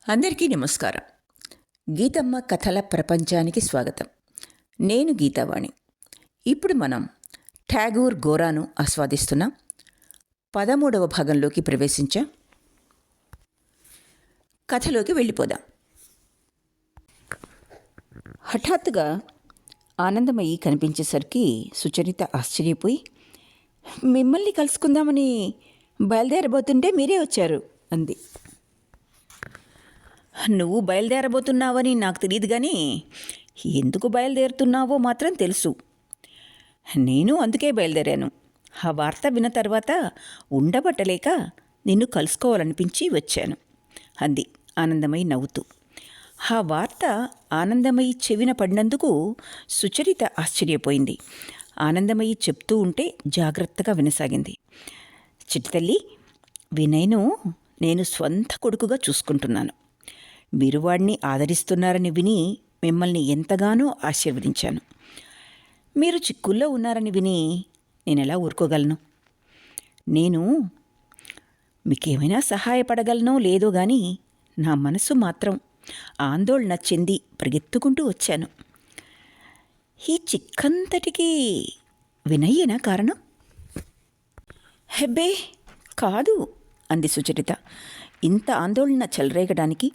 అందరికీ నమస్కారం. గీతమ్మ కథల ప్రపంచానికి స్వాగతం. నేను గీతావాణి. ఇప్పుడు మనం ఠాగూర్ గోరాను ఆస్వాదిస్తున్నాం. 13వ భాగంలోకి ప్రవేశించాం. కథలోకి వెళ్ళిపోదాం. హఠాత్తుగా ఆనందమయ్యి కనిపించేసరికి సుచరిత ఆశ్చర్యపోయి, మిమ్మల్ని కలుసుకుందామని బయలుదేరబోతుంటే మీరే వచ్చారు అంది. నువ్వు బయలుదేరబోతున్నావని నాకు తెలియదు, కానీ ఎందుకు బయలుదేరుతున్నావో మాత్రం తెలుసు. నేను అందుకే బయలుదేరాను. ఆ వార్త విన్న తర్వాత ఉండబట్టలేక నిన్ను కలుసుకోవాలనిపించి వచ్చాను అంది ఆనందమయ్యి నవ్వుతూ. ఆ వార్త ఆనందమయ్యి చెవిన పడినందుకు సుచరిత ఆశ్చర్యపోయింది. ఆనందమయ్యి చెప్తూ ఉంటే జాగ్రత్తగా వినసాగింది. చిట్టితల్లి, వినయ్ను నేను స్వంత కొడుకుగా చూసుకుంటున్నాను. మీరు వాడిని ఆదరిస్తున్నారని విని మిమ్మల్ని ఎంతగానో ఆశీర్వదించాను. మీరు చిక్కుల్లో ఉన్నారని విని నేనెలా ఊరుకోగలను? నేను మీకేమైనా సహాయపడగలనో లేదో కానీ నా మనసు మాత్రం ఆందోళన చెంది పరిగెత్తుకుంటూ వచ్చాను. ఈ చిక్కంతటికి వినయ్యేనా కారణం? హెబ్బే కాదు అంది సుచరిత. ఇంత ఆందోళన చెలరేగడానికి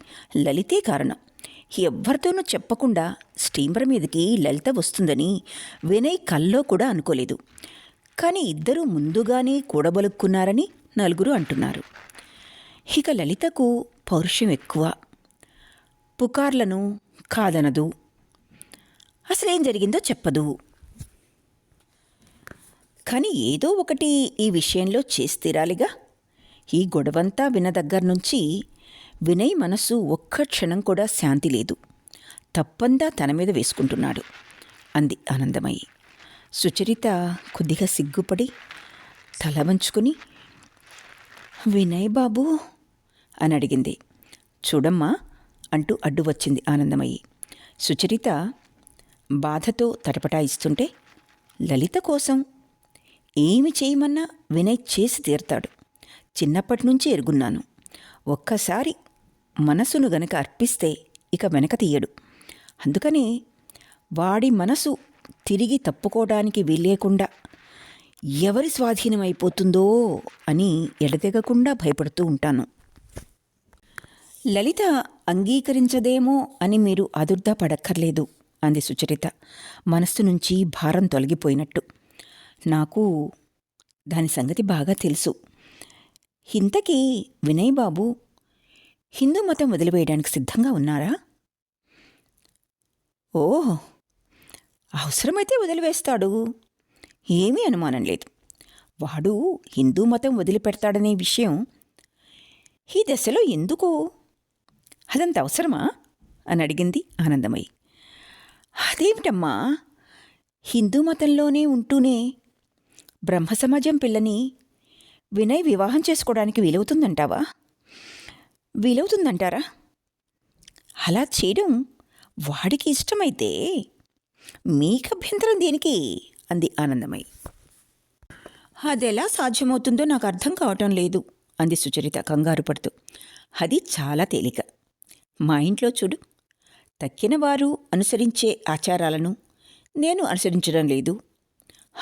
లలితే కారణం. ఎవ్వరితోనూ చెప్పకుండా స్టీమర్ మీదకి లలిత వస్తుందని వినయ్ కల్లో కూడా అనుకోలేదు. కానీ ఇద్దరూ ముందుగానే కూడబలుక్కున్నారని నలుగురు అంటున్నారు. ఇక లలితకు పౌరుషం ఎక్కువ. పుకార్లను కాదనదు. అసలేం జరిగిందో చెప్పదు. కానీ ఏదో ఒకటి ఈ విషయంలో చేసి తీరాలిగా. ఈ గొడవంతా విన్న దగ్గర్నుంచి వినయ్ మనసు ఒక్క క్షణం కూడా శాంతి లేదు. తప్పంతా తన మీద వేసుకుంటున్నాడు అంది ఆనందమయ్యి. సుచరిత కొద్దిగా సిగ్గుపడి తల వంచుకుని, వినయ్ బాబూ అని అడిగింది. చూడమ్మా అంటూ అడ్డు వచ్చింది ఆనందమయ్యి. సుచరిత బాధతో తటపటాయిస్తుంటే, లలిత కోసం ఏమి చేయమన్నా వినయ్ చేసి తీరతాడు. చిన్నప్పటినుంచి ఎరుగున్నాను. ఒక్కసారి మనసును గనక అర్పిస్తే ఇక వెనక తీయడు. అందుకని వాడి మనసు తిరిగి తప్పుకోవడానికి వీల్లేకుండా ఎవరి స్వాధీనమైపోతుందో అని ఎడతెగకుండా భయపడుతూ ఉంటాను. లలిత అంగీకరించదేమో అని మీరు ఆదుర్దా పడక్కర్లేదు అంది సుచరిత, మనస్సు నుంచి భారం తొలగిపోయినట్టు. నాకు దాని సంగతి బాగా తెలుసు. ఇంతకీ వినయ్ బాబు హిందూ మతం వదిలివేయడానికి సిద్ధంగా ఉన్నారా? ఓహ్, అవసరమైతే వదిలివేస్తాడు. ఏమీ అనుమానం లేదు. వాడు హిందూ మతం వదిలిపెడతాడనే విషయం ఈ దశలో ఎందుకు? అదంత అవసరమా అని అడిగింది ఆనందమయ్యి. అదేమిటమ్మా, హిందూ మతంలోనే ఉంటూనే బ్రహ్మ సమాజం పిల్లని వినయ్ వివాహం చేసుకోవడానికి వీలవుతుందంటావా? వీలవుతుందంటారా? అలా చేయడం వాడికి ఇష్టమైతే మీకు అభ్యంతరం దేనికి అంది ఆనందమయ్యి. అదెలా సాధ్యమవుతుందో నాకు అర్థం కావటం లేదు అంది సుచరిత కంగారు పడుతూ. అది చాలా తేలిక. మా ఇంట్లో చూడు, తక్కిన వారు అనుసరించే ఆచారాలను నేను అనుసరించడం లేదు.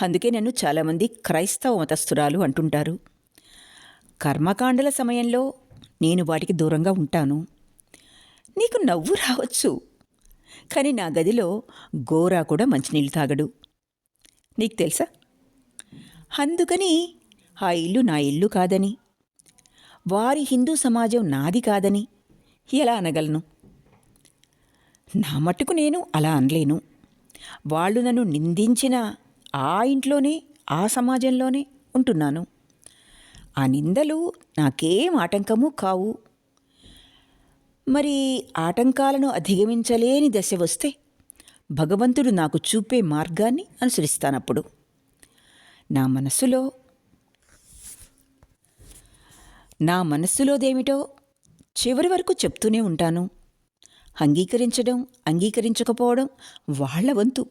అందుకే నన్ను చాలామంది క్రైస్తవ మతస్థురాలు అంటుంటారు. కర్మకాండల సమయంలో నేను వాటికి దూరంగా ఉంటాను. నీకు నవ్వు రావచ్చు, కానీ నా గదిలో గోరా కూడా మంచినీళ్ళు తాగడు. నీకు తెలుసా? అందుకని ఆ ఇల్లు నా ఇల్లు కాదని, వారి హిందూ సమాజం నాది కాదని ఎలా అనగలను? నా మట్టుకు నేను అలా అనలేను. వాళ్ళు నన్ను నిందించిన ఆ ఇంట్లోనే, ఆ సమాజంలోనే ఉంటున్నాను. ఆ నిందలు నాకేం ఆటంకమూ కావు. మరి ఆటంకాలను అధిగమించలేని దశ వస్తే భగవంతుడు నాకు చూపే మార్గాన్ని అనుసరిస్తానప్పుడు. నా మనస్సులోదేమిటో చివరి వరకు చెప్తూనే ఉంటాను. అంగీకరించడం, అంగీకరించకపోవడం వాళ్ల వంతు.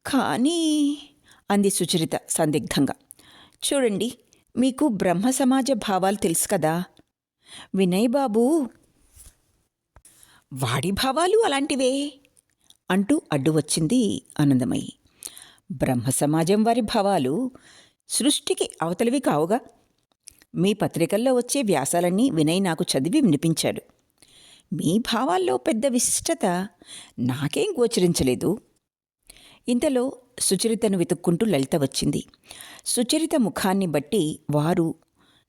కానీ అంది సుచరిత సందిగ్ధంగా. చూడండి, మీకు బ్రహ్మ సమాజ భావాలు తెలుసు కదా. వినయ్ బాబు వాడి భావాలు అలాంటివే అంటూ అడ్డు వచ్చింది ఆనందమయ్యి. బ్రహ్మ సమాజం వారి భావాలు సృష్టికి అవతలివి కావుగా. మీ పత్రికల్లో వచ్చే వ్యాసాలన్నీ వినయ్ నాకు చదివి వినిపించాడు. మీ భావాల్లో పెద్ద విశిష్టత నాకేం గోచరించలేదు. ఇంతలో సుచరితను వెతుక్కుంటూ లలిత వచ్చింది. సుచరిత ముఖాన్ని బట్టి వారు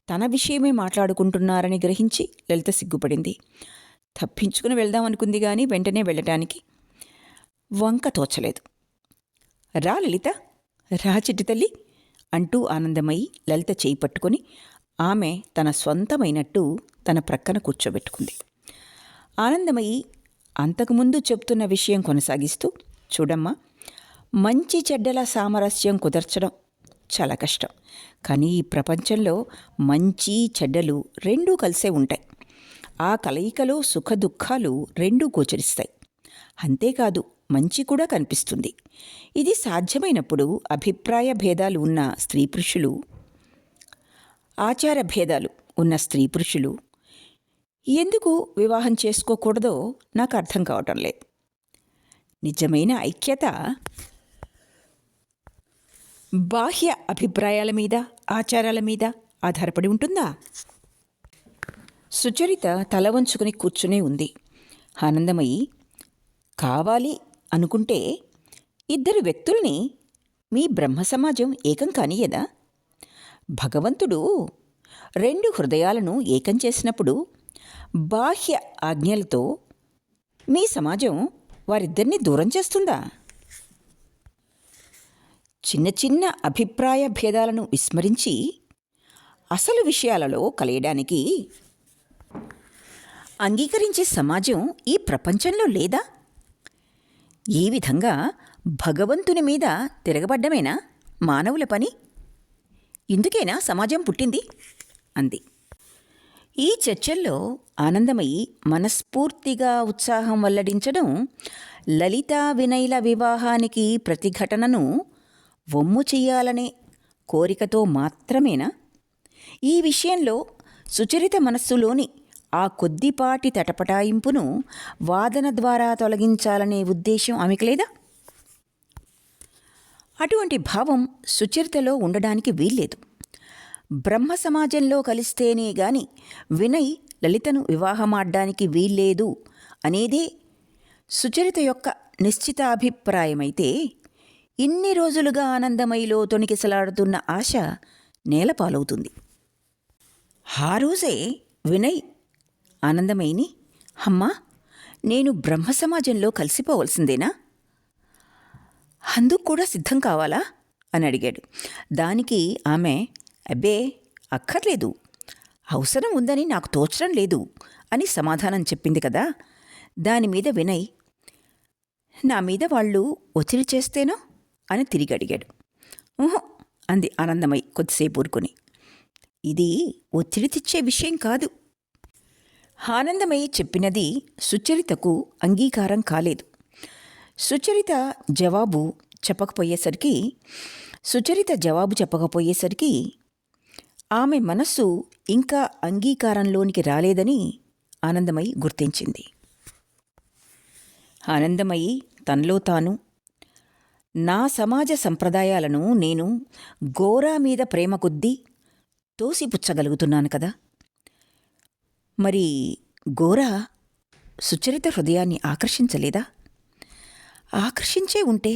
తన విషయమే మాట్లాడుకుంటున్నారని గ్రహించి లలిత సిగ్గుపడింది. తప్పించుకుని వెళ్దామనుకుంది గాని వెంటనే వెళ్ళటానికి వంక తోచలేదు. రా లలిత, రా చిట్టి తల్లి అంటూ ఆనందమయ్యి లలిత చేయి పట్టుకొని ఆమె తన స్వంతమైనట్టు తన ప్రక్కన కూర్చోబెట్టుకుంది. ఆనందమయ్యి అంతకుముందు చెప్తున్న విషయం కొనసాగిస్తూ, చూడమ్మా, మంచి చెడ్డల సామరస్యం కుదర్చడం చాలా కష్టం. కానీ ఈ ప్రపంచంలో మంచి చెడ్డలు రెండూ కలిసే ఉంటాయి. ఆ కలయికలో సుఖ దుఃఖాలు రెండూ గోచరిస్తాయి. అంతేకాదు, మంచి కూడా కనిపిస్తుంది. ఇది సాధ్యమైనప్పుడు అభిప్రాయ భేదాలు ఉన్న స్త్రీ పురుషులు, ఆచార భేదాలు ఉన్న స్త్రీ పురుషులు ఎందుకు వివాహం చేసుకోకూడదో నాకు అర్థం కావటం లేదు. నిజమైన ఐక్యత బాహ్య అభిప్రాయాల మీద, ఆచారాల మీద ఆధారపడి ఉంటుందా? సుచరిత తల వంచుకుని కూర్చునే ఉంది. ఆనందమయ్యి, కావాలి అనుకుంటే ఇద్దరు వ్యక్తుల్ని మీ బ్రహ్మ సమాజం ఏకం కానియదా? భగవంతుడు రెండు హృదయాలను ఏకం చేసినప్పుడు బాహ్య ఆజ్ఞలతో మీ సమాజం వారిద్దరినీ దూరం చేస్తుందా? చిన్న చిన్న అభిప్రాయ భేదాలను విస్మరించి అసలు విషయాలలో కలయడానికి అంగీకరించే సమాజం ఈ ప్రపంచంలో లేదా? ఈ విధంగా భగవంతుని మీద తిరగబడ్డమేనా మానవుల పని? ఇందుకేనా సమాజం పుట్టింది అంది. ఈ చర్చల్లో ఆనందమయ్యి మనస్ఫూర్తిగా ఉత్సాహం వెల్లడించడం లలితా వినయ్ల వివాహానికి ప్రతిఘటనను వమ్ము చెయ్యాలనే కోరికతో మాత్రమేనా? ఈ విషయంలో సుచరిత మనస్సులోని ఆ కొద్దిపాటి తటపటాయింపును వాదన ద్వారా తొలగించాలనే ఉద్దేశం ఆమెకు లేదా? అటువంటి భావం సుచరితలో ఉండడానికి వీల్లేదు. బ్రహ్మ సమాజంలో కలిస్తేనే గాని వినయ్ లలితను వివాహమాడ్డానికి వీల్లేదు అనేదే సుచరిత యొక్క నిశ్చితాభిప్రాయమైతే ఇన్ని రోజులుగా ఆనందమయిలో తొణికిసలాడుతున్న ఆశ నేలపాలవుతుంది. ఆ రోజే వినయ్ ఆనందమయిని, అమ్మా, నేను బ్రహ్మ సమాజంలో కలిసిపోవలసిందేనా? అందుకు కూడా సిద్ధం కావాలా అని అడిగాడు. దానికి ఆమె, అబ్బే, అక్కర్లేదు, అవసరం ఉందని నాకు తోచడం లేదు అని సమాధానం చెప్పింది కదా. దానిమీద వినయ్, నా మీద వాళ్ళు ఒత్తిడి చేస్తేనో అని తిరిగి అడిగాడు. ఊహో అంది ఆనందమై కొద్దిసేపు ఊరుకుని. ఇది ఒత్తిడి తెచ్చే విషయం కాదు. ఆనందమయ్యి చెప్పినది సుచరితకు అంగీకారం కాలేదు. సుచరిత జవాబు చెప్పకపోయేసరికి ఆమె మనస్సు ఇంకా అంగీకారంలోనికి రాలేదని ఆనందమయ్యి గుర్తించింది. ఆనందమయ్యి తనలో తాను, నా సమాజ సంప్రదాయాలను నేను గోరా మీద ప్రేమ కొద్దీ తోసిపుచ్చగలుగుతున్నాను కదా. మరి గోరా సుచరిత హృదయాన్ని ఆకర్షించలేదా? ఆకర్షించే ఉంటే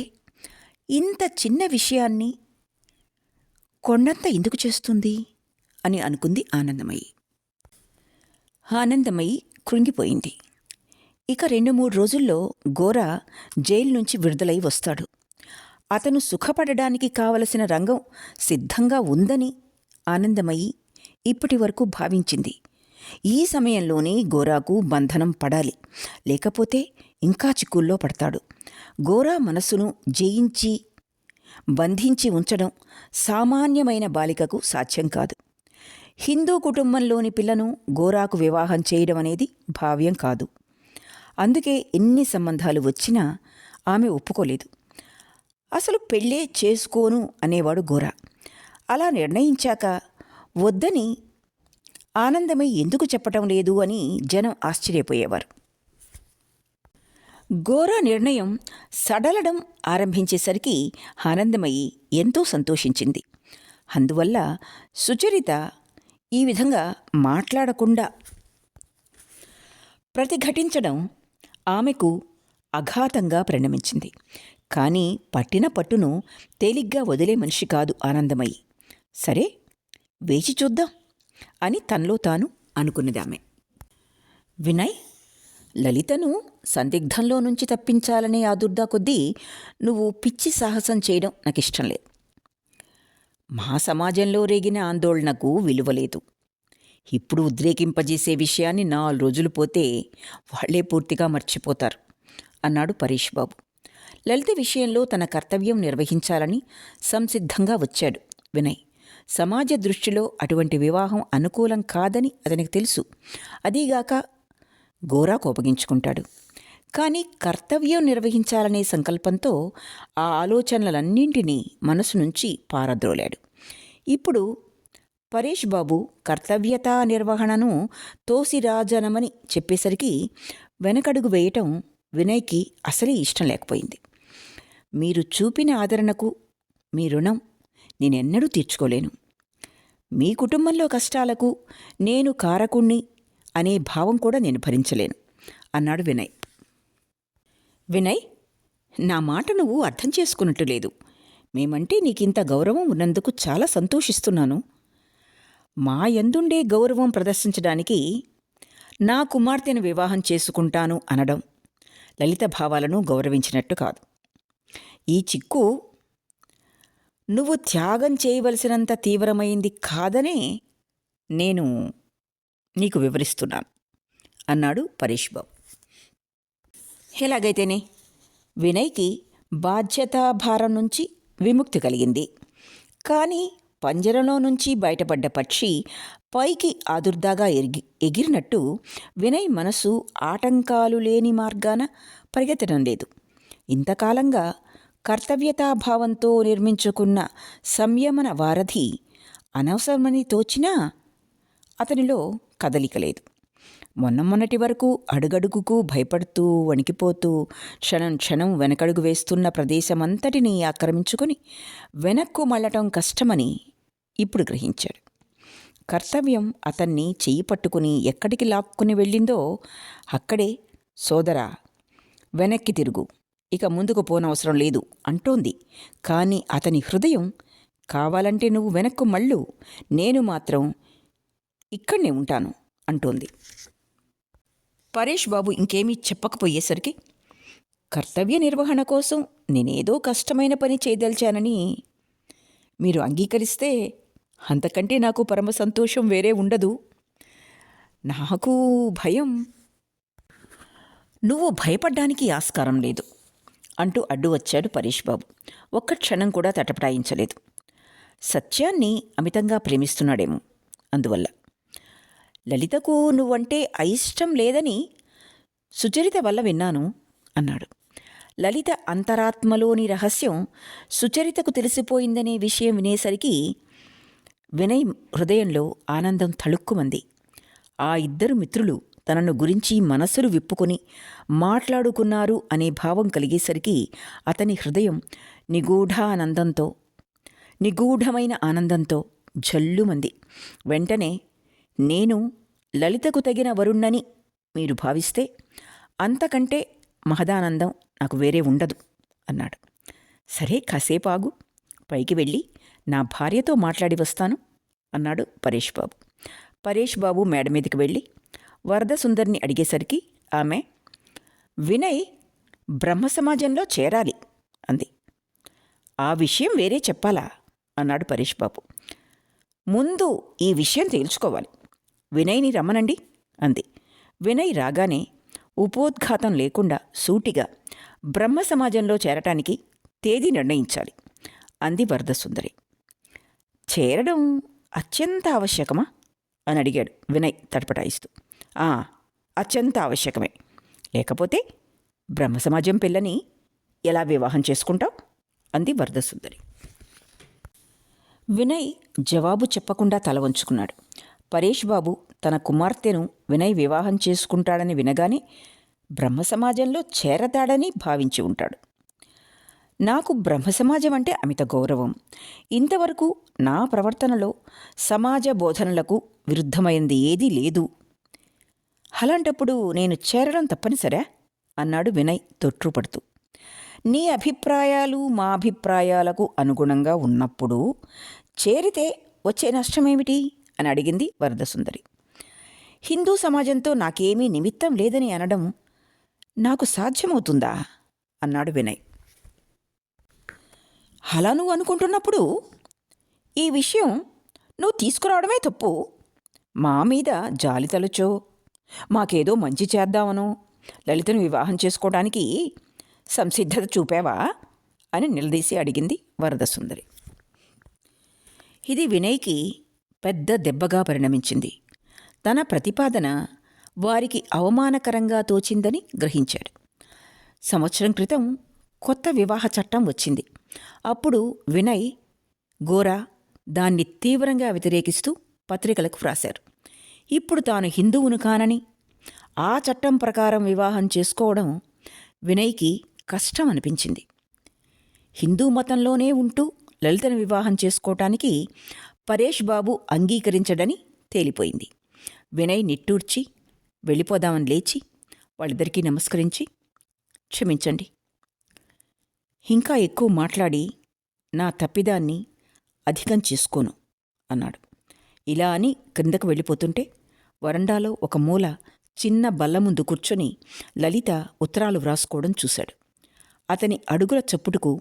ఇంత చిన్న విషయాన్ని కొండంత ఎందుకు చేస్తుంది అని అనుకుంది ఆనందమయ్యి. ఆనందమయ్యి కృంగిపోయింది. ఇక 2-3 రోజుల్లో గోరా జైలు నుంచి విడుదలై వస్తాడు. అతను సుఖపడడానికి కావలసిన రంగం సిద్ధంగా ఉందని ఆనందమయ్యి ఇప్పటి వరకు భావించింది. ఈ సమయంలోనే గోరాకు బంధనం పడాలి, లేకపోతే ఇంకా చిక్కుల్లో పడతాడు. గోరా మనసును జయించి బంధించి ఉంచడం సామాన్యమైన బాలికకు సాధ్యం కాదు. హిందూ కుటుంబంలోని పిల్లను గోరాకు వివాహం చేయడం అనేది భావ్యం కాదు. అందుకే ఎన్ని సంబంధాలు వచ్చినా ఆమె ఒప్పుకోలేదు. అసలు పెళ్ళే చేసుకోను అనేవాడు గోరా. అలా నిర్ణయించాక వద్దని ఆనందమై ఎందుకు చెప్పటం లేదు అని జనం ఆశ్చర్యపోయేవారు. గోరా నిర్ణయం సడలడం ఆరంభించేసరికి ఆనందమయ్యి ఎంతో సంతోషించింది. అందువల్ల సుచరిత ఈ విధంగా మాట్లాడకుండా ప్రతిఘటించడం ఆమెకు అఘాతంగా పరిణమించింది. కానీ పట్టిన పట్టును తేలిగ్గా వదిలే మనిషి కాదు ఆనందమయ్యి. సరే, వేచి చూద్దాం అని తనలో తాను అనుకున్నదామె. వినయ్, లలితను సందిగ్ధంలో నుంచి తప్పించాలనే ఆదుర్దా కొద్దీ నువ్వు పిచ్చి సాహసం చేయడం నాకు ఇష్టం లేదు. మా సమాజంలో రేగిన ఆందోళనకు విలువలేదు. ఇప్పుడు ఉద్రేకింపజేసే విషయాన్ని 4 రోజులు పోతే వాళ్లే పూర్తిగా మర్చిపోతారు అన్నాడు పరేష్ బాబు. లలిత విషయంలో తన కర్తవ్యం నిర్వహించాలని సంసిద్ధంగా వచ్చాడు వినయ్. సమాజ దృష్టిలో అటువంటి వివాహం అనుకూలం కాదని అతనికి తెలుసు. అదీగాక గోరా కోపగించుకుంటాడు. కానీ కర్తవ్యం నిర్వహించాలనే సంకల్పంతో ఆ ఆలోచనలన్నింటినీ మనసు నుంచి పారద్రోలాడు. ఇప్పుడు పరేష్ బాబు కర్తవ్యతా నిర్వహణను తోసిరాజనమని చెప్పేసరికి వెనకడుగు వేయటం వినయ్కి అసలే ఇష్టం లేకపోయింది. మీరు చూపిన ఆదరణకు మీ రుణం నేనెన్నడూ తీర్చుకోలేను. మీ కుటుంబంలో కష్టాలకు నేను కారకుణ్ణి అనే భావం కూడా నేను భరించలేను అన్నాడు వినయ్. వినయ్, నా మాట నువ్వు అర్థం చేసుకున్నట్టు లేదు. మేమంటే నీకింత గౌరవం ఉన్నందుకు చాలా సంతోషిస్తున్నాను. మా యందుండే గౌరవం ప్రదర్శించడానికి నా కుమార్తెను వివాహం చేసుకుంటాను అనడం లలిత భావాలను గౌరవించినట్టు కాదు. ఈ చిక్కు నువ్వు త్యాగం చేయవలసినంత తీవ్రమైంది కాదనే నేను నీకు వివరిస్తున్నాను అన్నాడు పరేష్ బాబు. ఎలాగైతేనే వినయ్కి బాధ్యతాభారం నుంచి విముక్తి కలిగింది. కానీ పంజరంలో నుంచి బయటపడ్డ పక్షి పైకి ఆదుర్దాగా ఎగిరినట్టు వినయ్ మనసు ఆటంకాలు లేని మార్గాన పరిగెత్తడం లేదు. ఇంతకాలంగా కర్తవ్యతాభావంతో నిర్మించుకున్న సంయమన వారధి అనవసరమని తోచినా అతనిలో కదలిక లేదు. మొన్నటి వరకు అడుగడుగుకు భయపడుతూ వణికిపోతూ క్షణం క్షణం వెనకడుగు వేస్తున్న ప్రదేశమంతటినీ ఆక్రమించుకుని వెనక్కు మళ్ళటం కష్టమని ఇప్పుడు గ్రహించాడు. కర్తవ్యం అతన్ని చెయ్యి పట్టుకుని ఎక్కడికి లాక్కుని వెళ్ళిందో అక్కడే సోదరా వెనక్కి తిరుగు, ఇక ముందుకు పోనవసరం లేదు అంటోంది. కానీ అతని హృదయం కావాలంటే నువ్వు వెనక్కు మళ్ళు, నేను మాత్రం ఇక్కడనే ఉంటాను అంటోంది. పరేష్ బాబు ఇంకేమీ చెప్పకపోయేసరికి కర్తవ్య నిర్వహణ కోసం నేనేదో కష్టమైన పని చేయదలిచానని మీరు అంగీకరిస్తే అంతకంటే నాకు పరమ సంతోషం వేరే ఉండదు. నాకు భయం. నువ్వు భయపడ్డానికి ఆస్కారం లేదు అంటూ అడ్డు వచ్చాడు పరేష్ బాబు. ఒక్క క్షణం కూడా తటపటాయించలేదు. సత్యాన్ని అమితంగా ప్రేమిస్తున్నాడేమో అందువల్ల. లలితకు నువ్వంటే అయిష్టం లేదని సుచరిత వల్ల విన్నాను అన్నాడు. లలిత అంతరాత్మలోని రహస్యం సుచరితకు తెలిసిపోయిందనే విషయం వినేసరికి వినయ్ హృదయంలో ఆనందం తళుక్కుమంది. ఆ ఇద్దరు మిత్రులు తనను గురించి మనసులు విప్పుకొని మాట్లాడుకున్నారు అనే భావం కలిగేసరికి అతని హృదయం నిగూఢమైన ఆనందంతో జల్లుమంది. వెంటనే, నేను లలితకు తగిన వరుణ్ణని మీరు భావిస్తే అంతకంటే మహదానందం నాకు వేరే ఉండదు అన్నాడు. సరే, కాసేపు ఆగు, పైకి వెళ్ళి నా భార్యతో మాట్లాడి వస్తాను అన్నాడు పరేష్ బాబు. పరేష్ బాబు మేడ మీదకి వెళ్ళి వరదసుందరిని అడిగేసరికి ఆమె వినయ్ బ్రహ్మ సమాజంలో చేరాలి అంది. ఆ విషయం వేరే చెప్పాలా అన్నాడు పరేష్ బాబు. ముందు ఈ విషయం తేల్చుకోవాలి. వినయ్ని రమ్మనండి అంది. వినయ్ రాగానే ఉపోద్ఘాతం లేకుండా సూటిగా బ్రహ్మ సమాజంలో చేరటానికి తేదీ నిర్ణయించాలి అంది వరదసుందరి. చేరడం అత్యంత ఆవశ్యకమా అని అడిగాడు వినయ్ తటపటాయిస్తూ. అత్యంత ఆవశ్యకమే, లేకపోతే బ్రహ్మ సమాజం పిల్లని ఎలా వివాహం చేసుకుంటావు అంది వరదసుందరి. వినయ్ జవాబు చెప్పకుండా తల వంచుకున్నాడు. పరేష్ బాబు తన కుమార్తెను వినయ్ వివాహం చేసుకుంటాడని వినగానే బ్రహ్మ సమాజంలో చేరతాడని భావించి ఉంటాడు. నాకు బ్రహ్మ సమాజం అంటే అమిత గౌరవం. ఇంతవరకు నా ప్రవర్తనలో సమాజ బోధనలకు విరుద్ధమైంది ఏదీ లేదు. అలాంటప్పుడు నేను చేరడం తప్పనిసరా అన్నాడు వినయ్ తొట్రుపడుతూ. నీ అభిప్రాయాలు మా అభిప్రాయాలకు అనుగుణంగా ఉన్నప్పుడు చేరితే వచ్చే నష్టమేమిటి అని అడిగింది వరదసుందరి. హిందూ సమాజంతో నాకేమీ నిమిత్తం లేదని అనడం నాకు సాధ్యమవుతుందా అన్నాడు వినయ్. అలా నువ్వు అనుకుంటున్నప్పుడు ఈ విషయం నువ్వు తీసుకురావడమే తప్పు. మా మీద జాలి తలచో, మాకేదో మంచి చేద్దామనో లలితను వివాహం చేసుకోవడానికి సంసిద్ధత చూపావా అని నిలదీసి అడిగింది వరదసుందరి. ఇది వినయ్కి పెద్ద దెబ్బగా పరిణమించింది. తన ప్రతిపాదన వారికి అవమానకరంగా తోచిందని గ్రహించాడు. సంవత్సరం క్రితం కొత్త వివాహ చట్టం వచ్చింది. అప్పుడు వినయ్, గోరా దాన్ని తీవ్రంగా వ్యతిరేకిస్తూ పత్రికలకు వ్రాశారు. ఇప్పుడు తాను హిందువును కానని, ఆ చట్టం ప్రకారం వివాహం చేసుకోవడం వినయ్కి కష్టం అనిపించింది. హిందూ మతంలోనే ఉంటూ లలితను వివాహం చేసుకోవటానికి పరేష్ బాబు అంగీకరించడని తేలిపోయింది. వినయ్ నిట్టూర్చి వెళ్ళిపోదామని లేచి వాళ్ళిద్దరికీ నమస్కరించి, క్షమించండి, ఇంకా ఎక్కువ మాట్లాడి నా తప్పిదాన్ని అధికం చేసుకోను అన్నాడు. ఇలా అని క్రిందకు వెళ్ళిపోతుంటే వరండాలో ఒక మూల చిన్న బల్ల ముందు కూర్చొని లలిత ఉత్తరాలు వ్రాసుకోవడం చూశాడు. అతని అడుగుల చప్పుడుకు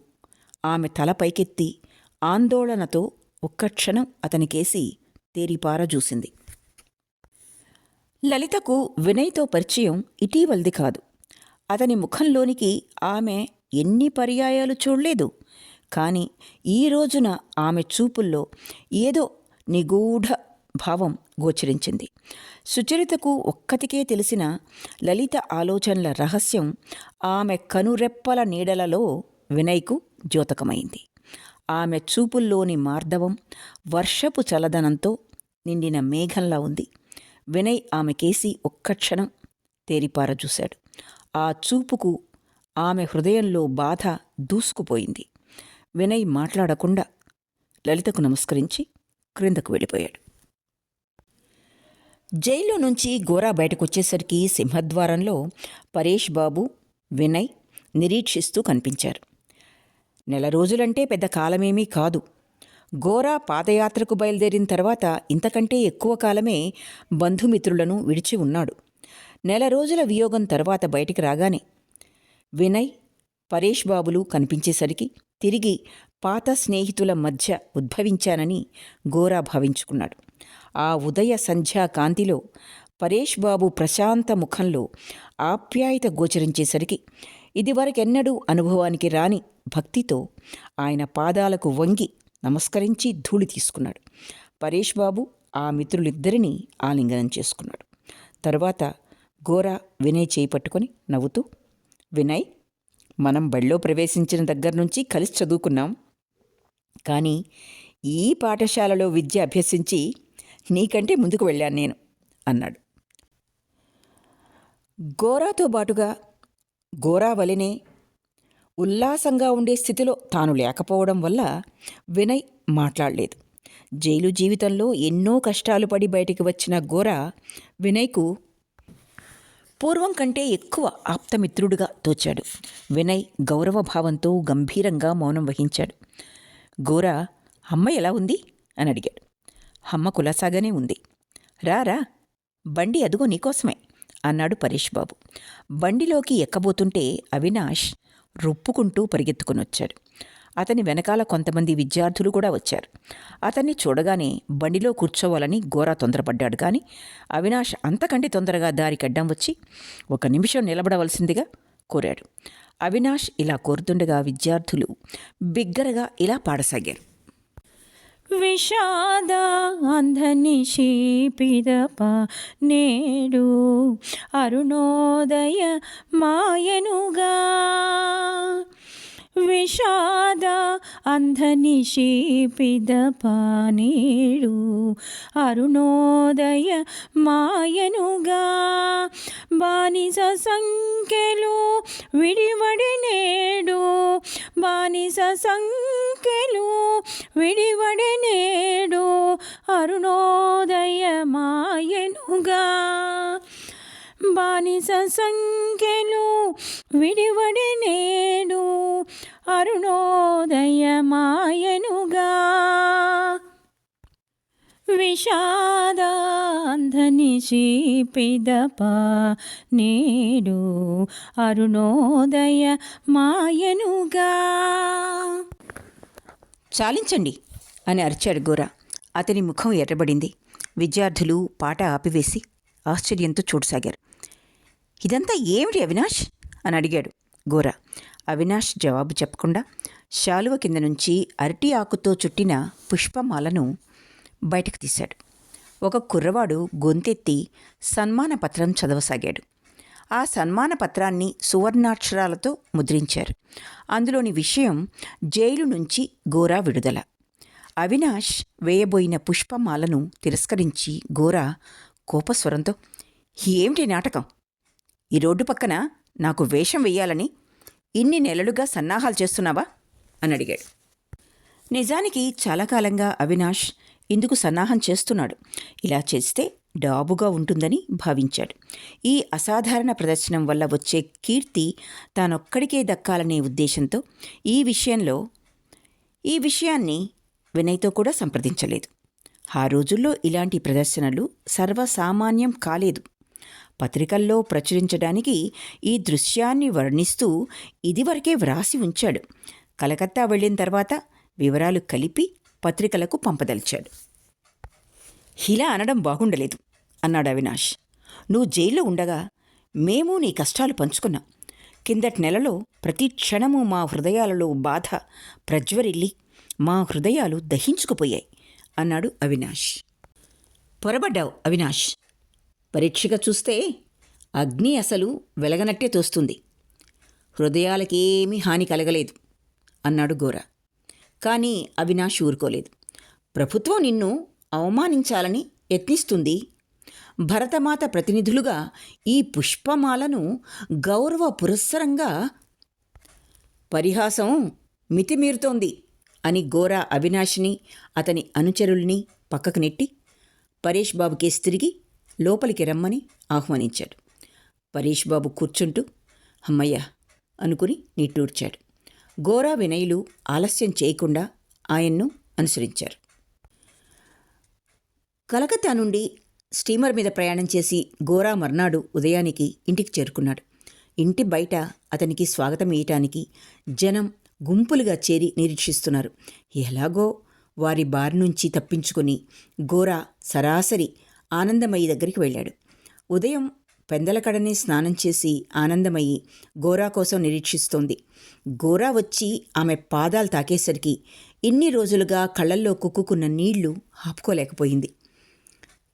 ఆమె తల పైకెత్తి ఆందోళనతో ఒక్క క్షణం అతనికేసి తేరిపార చూసింది. లలితకు వినయ్తో పరిచయం ఇటీవలది కాదు. అతని ముఖంలోనికి ఆమె ఎన్ని పర్యాయాలు చూడలేదు. కాని ఈ రోజున ఆమె చూపుల్లో ఏదో నిగూఢ భావం గోచరించింది. సుచరితకు ఒక్కతికే తెలిసిన లలిత ఆలోచనల రహస్యం ఆమె కనురెప్పల నీడలలో వినయ్కు ద్యోతకమైంది. ఆమె చూపుల్లోని మార్దవం వర్షపు చలదనంతో నిండిన మేఘంలా ఉంది. వినయ్ ఆమెకేసి ఒక్క క్షణం తేరిపార చూశాడు. ఆ చూపుకు ఆమె హృదయంలో బాధ దూసుకుపోయింది. వినయ్ మాట్లాడకుండా లలితకు నమస్కరించి క్రిందకు వెళ్ళిపోయాడు. జైల్లో నుంచి గోరా బయటకొచ్చేసరికి సింహద్వారంలో పరేష్ బాబు, వినయ్ నిరీక్షిస్తూ కనిపించారు. నెల రోజులంటే పెద్ద కాలమేమీ కాదు. గోరా పాదయాత్రకు బయలుదేరిన తర్వాత ఇంతకంటే ఎక్కువ కాలమే బంధుమిత్రులను విడిచి ఉన్నాడు. నెల రోజుల వియోగం తర్వాత బయటికి రాగానే వినయ్, పరేష్ బాబులు కనిపించేసరికి తిరిగి పాత స్నేహితుల మధ్య ఉద్భవించానని గోరా భావించుకున్నాడు. ఆ ఉదయ సంధ్యా కాంతిలో పరేష్ బాబు ప్రశాంత ముఖంలో ఆప్యాయత గోచరించేసరికి ఇదివరకెన్నడూ అనుభవానికి రాని భక్తితో ఆయన పాదాలకు వంగి నమస్కరించి ధూళి తీసుకున్నాడు. పరేష్ బాబు ఆ మిత్రులిద్దరినీ ఆలింగనం చేసుకున్నాడు. తరువాత గోరా వినయ్ చేయి పట్టుకొని నవ్వుతూ, వినయ్, మనం బడిలో ప్రవేశించిన దగ్గర నుంచి కలిసి చదువుకున్నాం. కానీ ఈ పాఠశాలలో విద్య అభ్యసించి నీకంటే ముందుకు వెళ్ళాను నేను అన్నాడు. గోరాతో బాటుగా గోరా వలెనే ఉల్లాసంగా ఉండే స్థితిలో తాను లేకపోవడం వల్ల వినయ్ మాట్లాడలేదు. జైలు జీవితంలో ఎన్నో కష్టాలు పడి బయటికి వచ్చిన గోరా వినయ్కు పూర్వం కంటే ఎక్కువ ఆప్తమిత్రుడుగా తోచాడు. వినయ్ గౌరవభావంతో గంభీరంగా మౌనం వహించాడు. గోరా, అమ్మ ఎలా ఉంది అని అడిగాడు. అమ్మ కులాసాగానే ఉంది. రారా, బండి అదుగో నీకోసమే అన్నాడు పరేష్ బాబు. బండిలోకి ఎక్కబోతుంటే అవినాష్ రొప్పుకుంటూ పరిగెత్తుకునొచ్చాడు. అతని వెనకాల కొంతమంది విద్యార్థులు కూడా వచ్చారు. అతన్ని చూడగానే బండిలో కూర్చోవాలని గోరా తొందరపడ్డాడు. కానీ అవినాష్ అంతకంటే తొందరగా దారికడ్డం వచ్చి 1 నిమిషం నిలబడవలసిందిగా కోరాడు. అవినాష్ ఇలా కోరుతుండగా విద్యార్థులు బిగ్గరగా ఇలా పాడసాగారు. విషాద అంధనిషి పిదప నేడు అరుణోదయ మాయనుగా, విషాద అంధనిషి పిదప నేడు అరుణోదయ మాయనుగా, బానిస సంఖ్యలు విడివడి నేడు, బానిస సంఖ్యలు విడివడి నేడు, అరుణోదయమాయనుగా. బానిస సంఖ్యలు విడివడి నేడు, అరుణోదయమాయనుగా. విషాదాంధని పిదప నేడు, అరుణోదయ మాయనుగా. చాలించండి అని అరిచాడు గోరా. అతని ముఖం ఎర్రబడింది. విద్యార్థులు పాట ఆపివేసి ఆశ్చర్యంతో చూడసాగారు. ఇదంతా ఏమిటి అవినాష్ అని అడిగాడు గోరా. అవినాష్ జవాబు చెప్పకుండా శాలువ కింద నుంచి అరటి ఆకుతో చుట్టిన పుష్పమాలను బయటకు తీశాడు. ఒక కుర్రవాడు గొంతెత్తి సన్మాన పత్రం చదవసాగాడు. ఆ సన్మాన పత్రాన్ని సువర్ణాక్షరాలతో ముద్రించారు. అందులోని విషయం జైలు నుంచి గోరా విడుదల. అవినాష్ వేయబోయిన పుష్పమాలను తిరస్కరించి గోరా కోపస్వరంతో, ఏమిటి నాటకం? ఈ రోడ్డు పక్కన నాకు వేషం వెయ్యాలని ఇన్ని నెలలుగా సన్నాహాలు చేస్తున్నావా అని అడిగాడు. నిజానికి చాలా కాలంగా అవినాష్ ఇందుకు సన్నాహం చేస్తున్నాడు. ఇలా చేస్తే డాబుగా ఉంటుందని భావించాడు. ఈ అసాధారణ ప్రదర్శనం వల్ల వచ్చే కీర్తి తానొక్కడికే దక్కాలనే ఉద్దేశంతో ఈ విషయాన్ని వినయ్తో కూడా సంప్రదించలేదు. ఆ రోజుల్లో ఇలాంటి ప్రదర్శనలు సర్వసామాన్యం కాలేదు. పత్రికల్లో ప్రచురించడానికి ఈ దృశ్యాన్ని వర్ణిస్తూ ఇదివరకే వ్రాసి ఉంచాడు. కలకత్తా వెళ్ళిన తర్వాత వివరాలు కలిపి పత్రికలకు పంపదలిచాడు. ఇలా అనడం బాగుండలేదు అన్నాడు అవినాష్. నువ్వు జైల్లో ఉండగా మేము నీ కష్టాలు పంచుకున్నాం. కిందటి నెలలో ప్రతి క్షణము మా హృదయాలలో బాధ ప్రజ్వరిల్లి మా హృదయాలు దహించుకుపోయాయి అన్నాడు అవినాష్. పొరబడ్డావు అవినాష్. పరీక్షగా చూస్తే అగ్ని అసలు వెలగనట్టే తోస్తుంది. హృదయాలకేమీ హాని కలగలేదు అన్నాడు గోరా. కానీ అవినాష్ ఊరుకోలేదు. ప్రభుత్వం నిన్ను అవమానించాలని యత్నిస్తుంది. భరతమాత ప్రతినిధులుగా ఈ పుష్పమాలను గౌరవ పురస్సరంగా పరిహాసం మితిమీరుతోంది అని గోరా అవినాష్ని అతని అనుచరుల్ని పక్కకు నెట్టి పరేష్ బాబు కేసు తిరిగి లోపలికి రమ్మని ఆహ్వానించాడు. పరేష్ బాబు కూర్చుంటూ అమ్మయ్య అనుకుని నిట్టూర్చాడు. గోరా వినయులు ఆలస్యం చేయకుండా ఆయన్ను అనుసరించారు. కలకత్తా నుండి స్టీమర్ మీద ప్రయాణం చేసి గోరా మర్నాడు ఉదయానికి ఇంటికి చేరుకున్నాడు. ఇంటి బయట అతనికి స్వాగతం ఇయ్యటానికి జనం గుంపులుగా చేరి నిరీక్షిస్తున్నారు. ఎలాగో వారి బారి నుంచి తప్పించుకుని గోరా సరాసరి ఆనందమయ్యి దగ్గరికి వెళ్ళాడు. ఉదయం పెందలకడనే స్నానం చేసి ఆనందమయ్యి గోరా కోసం నిరీక్షిస్తోంది. గోరా వచ్చి ఆమె పాదాలు తాకేసరికి ఇన్ని రోజులుగా కళ్ళల్లో కుక్కుకున్న నీళ్లు ఆపుకోలేకపోయింది.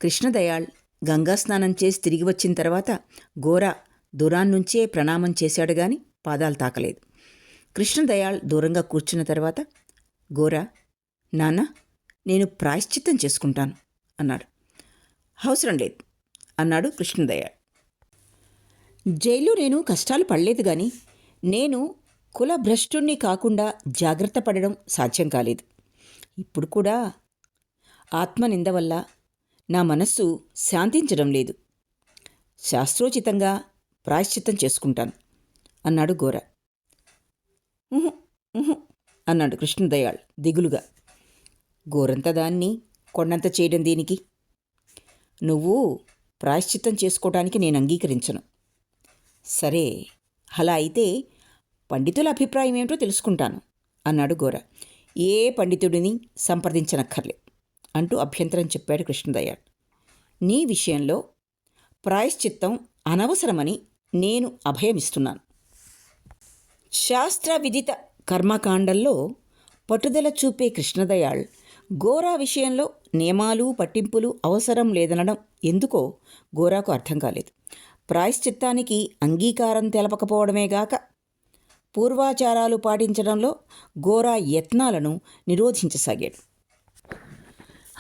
కృష్ణదయాళ్ గంగా స్నానం చేసి తిరిగి వచ్చిన తర్వాత గోరా దూరాన్నుంచే ప్రణామం చేశాడు గాని పాదాలు తాకలేదు. కృష్ణదయాళ్ దూరంగా కూర్చున్న తర్వాత గోరా, నాన్న, నేను ప్రాయశ్చిత్తం చేసుకుంటాను అన్నాడు. అవసరం లేదు అన్నాడు కృష్ణదయాళ్. జైల్లో నేను కష్టాలు పడలేదు గాని నేను కులభ్రష్టుణ్ణి కాకుండా జాగ్రత్త పడడం సాధ్యం కాలేదు. ఇప్పుడు కూడా ఆత్మనింద వల్ల నా మనస్సు శాంతించడం లేదు. శాస్త్రోచితంగా ప్రాయశ్చిత్తం చేసుకుంటాను అన్నాడు గోరా. అన్నాడు కృష్ణదయాళ్ దిగులుగా. గోరంత దాన్ని కొండంత చేయడం దేనికి? నువ్వు ప్రాయశ్చిత్తం చేసుకోవడానికి నేను అంగీకరించను. సరే, అలా అయితే పండితుల అభిప్రాయం ఏమిటో తెలుసుకుంటాను అన్నాడు గోరా. ఏ పండితుడిని సంప్రదించనక్కర్లే అంటూ అభ్యంతరం చెప్పాడు కృష్ణదయాళ్. నీ విషయంలో ప్రాయశ్చిత్తం అనవసరమని నేను అభయమిస్తున్నాను. శాస్త్ర విదిత కర్మకాండల్లో పట్టుదల చూపే కృష్ణదయాళ్ గోరా విషయంలో నియమాలు పట్టింపులు అవసరం లేదనడం ఎందుకో గోరాకు అర్థం కాలేదు. ప్రాయశ్చిత్తానికి అంగీకారం తెలపకపోవడమేగాక పూర్వాచారాలు పాటించడంలో గోరా యత్నాలను నిరోధించసాగాడు.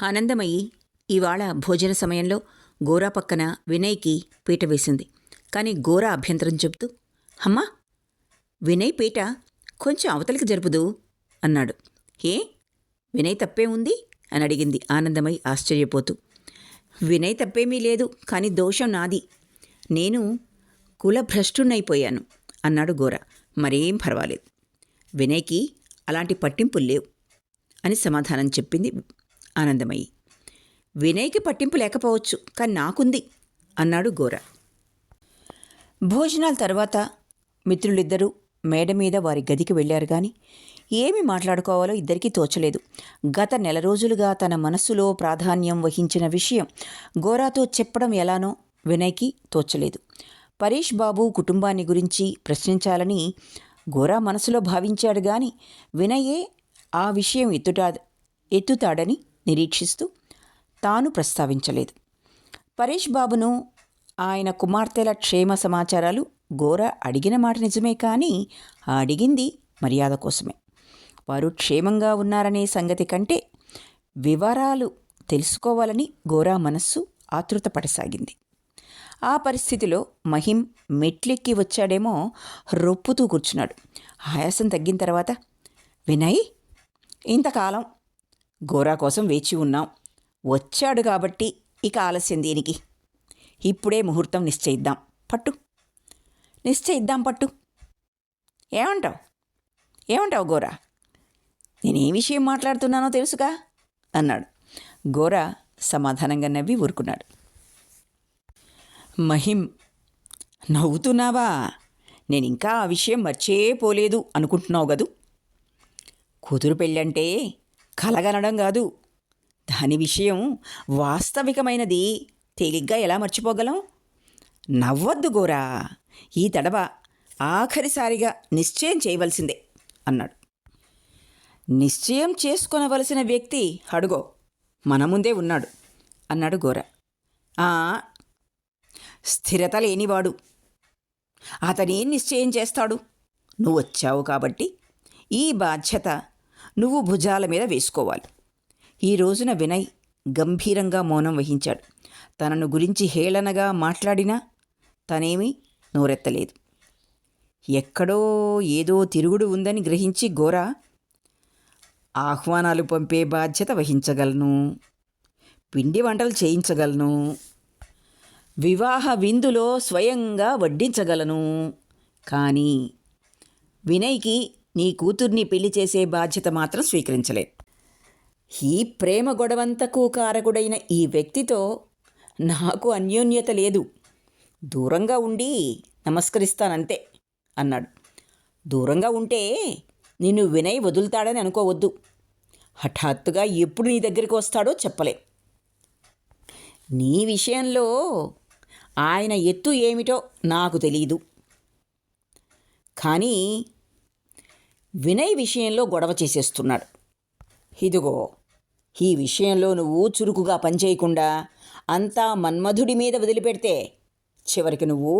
ఆనందమయ్యి ఇవాళ భోజన సమయంలో గోరా పక్కన వినయ్కి పీట వేసింది. కానీ గోరా అభ్యంతరం చెబుతూ, అమ్మా, వినయ్ పీట కొంచెం అవతలికి జరుపుదు అన్నాడు. ఏ, వినయ్ తప్పే ఉంది అని అడిగింది ఆనందమై ఆశ్చర్యపోతూ. వినయ్ తప్పేమీ లేదు, కానీ దోషం నాది. నేను కులభ్రష్టున్నైపోయాను అన్నాడు గోరా. మరేం పర్వాలేదు, వినయ్కి అలాంటి పట్టింపులు లేవు అని సమాధానం చెప్పింది ఆనందమయ్యి. వినయ్కి పట్టింపు లేకపోవచ్చు, కానీ నాకుంది అన్నాడు గోరా. భోజనాల తర్వాత మిత్రులిద్దరూ మేడ మీద వారి గదికి వెళ్ళారు. కానీ ఏమి మాట్లాడుకోవాలో ఇద్దరికీ తోచలేదు. గత నెల రోజులుగా తన మనస్సులో ప్రాధాన్యం వహించిన విషయం గోరాతో చెప్పడం ఎలానో వినయ్కి తోచలేదు. పరేష్ బాబు కుటుంబాన్ని గురించి ప్రశ్నించాలని గోరా మనసులో భావించాడు. గాని వినయే ఆ విషయం ఎత్తుతాడని నిరీక్షిస్తూ తాను ప్రస్తావించలేదు. పరేష్ బాబును, ఆయన కుమార్తెల క్షేమ సమాచారాలు గోరా అడిగిన మాట నిజమే, కానీ అడిగింది మర్యాద కోసమే. వారు క్షేమంగా ఉన్నారనే సంగతి కంటే వివరాలు తెలుసుకోవాలని గోరా మనస్సు ఆతృతపడసాగింది. ఆ పరిస్థితిలో మహిం మెట్లెక్కి వచ్చాడేమో, రొప్పుతూ కూర్చున్నాడు. ఆయాసం తగ్గిన తర్వాత, వినయ్, ఇంతకాలం గోరా కోసం వేచి ఉన్నాం. వచ్చాడు కాబట్టి ఇక ఆలస్యం దేనికి? ఇప్పుడే ముహూర్తం నిశ్చయిద్దాం పట్టు. ఏమంటావు గోరా? నేనే విషయం మాట్లాడుతున్నానో తెలుసుగా అన్నాడు. గోరా సమాధానంగా నవ్వి ఊరుకున్నాడు. మహిం, నవ్వుతున్నావా? నేనింకా ఆ విషయం మర్చేపోలేదు అనుకుంటున్నావు గదు. కూతురు పెళ్ళంటే కలగనడం కాదు, దాని విషయం వాస్తవికమైనది తేలిగ్గా ఎలా మర్చిపోగలం? నవ్వొద్దు గోరా, ఈ తడవ ఆఖరిసారిగా నిశ్చయం చేయవలసిందే అన్నాడు. నిశ్చయం చేసుకొనవలసిన వ్యక్తి అడుగో మన ముందే ఉన్నాడు అన్నాడు గోరా. స్థిరత లేనివాడు, అతనేం నిశ్చయం చేస్తాడు? నువ్వు వచ్చావు కాబట్టి ఈ బాధ్యత నువ్వు భుజాల మీద వేసుకోవాలి. ఈ రోజున వినయ్ గంభీరంగా మౌనం వహించాడు. తనను గురించి హేళనగా మాట్లాడినా తనేమీ నోరెత్తలేదు. ఎక్కడో ఏదో తిరుగుడు ఉందని గ్రహించి గోరా, ఆహ్వానాలు పంపే బాధ్యత వహించగలను, పిండి వంటలు చేయించగలను, వివాహ విందులో స్వయంగా వడ్డించగలను, కానీ వినయ్కి నీ కూతుర్ని పెళ్లి చేసే బాధ్యత మాత్రం స్వీకరించలేదు. ఈ ప్రేమ గొడవంతకు కారకుడైన ఈ వ్యక్తితో నాకు అన్యోన్యత లేదు. దూరంగా ఉండి నమస్కరిస్తానంతే అన్నాడు. దూరంగా ఉంటే నిన్ను వినయ్ వదులుతాడని అనుకోవద్దు. హఠాత్తుగా ఎప్పుడు నీ దగ్గరికి వస్తాడో చెప్పలే. నీ విషయంలో ఆయన ఎత్తు ఏమిటో నాకు తెలియదు, కానీ వినయ్ విషయంలో గొడవ చేసేస్తున్నాడు. ఇదిగో, ఈ విషయంలో నువ్వు చురుకుగా పనిచేయకుండా అంతా మన్మధుడి మీద వదిలిపెడితే చివరికి నువ్వు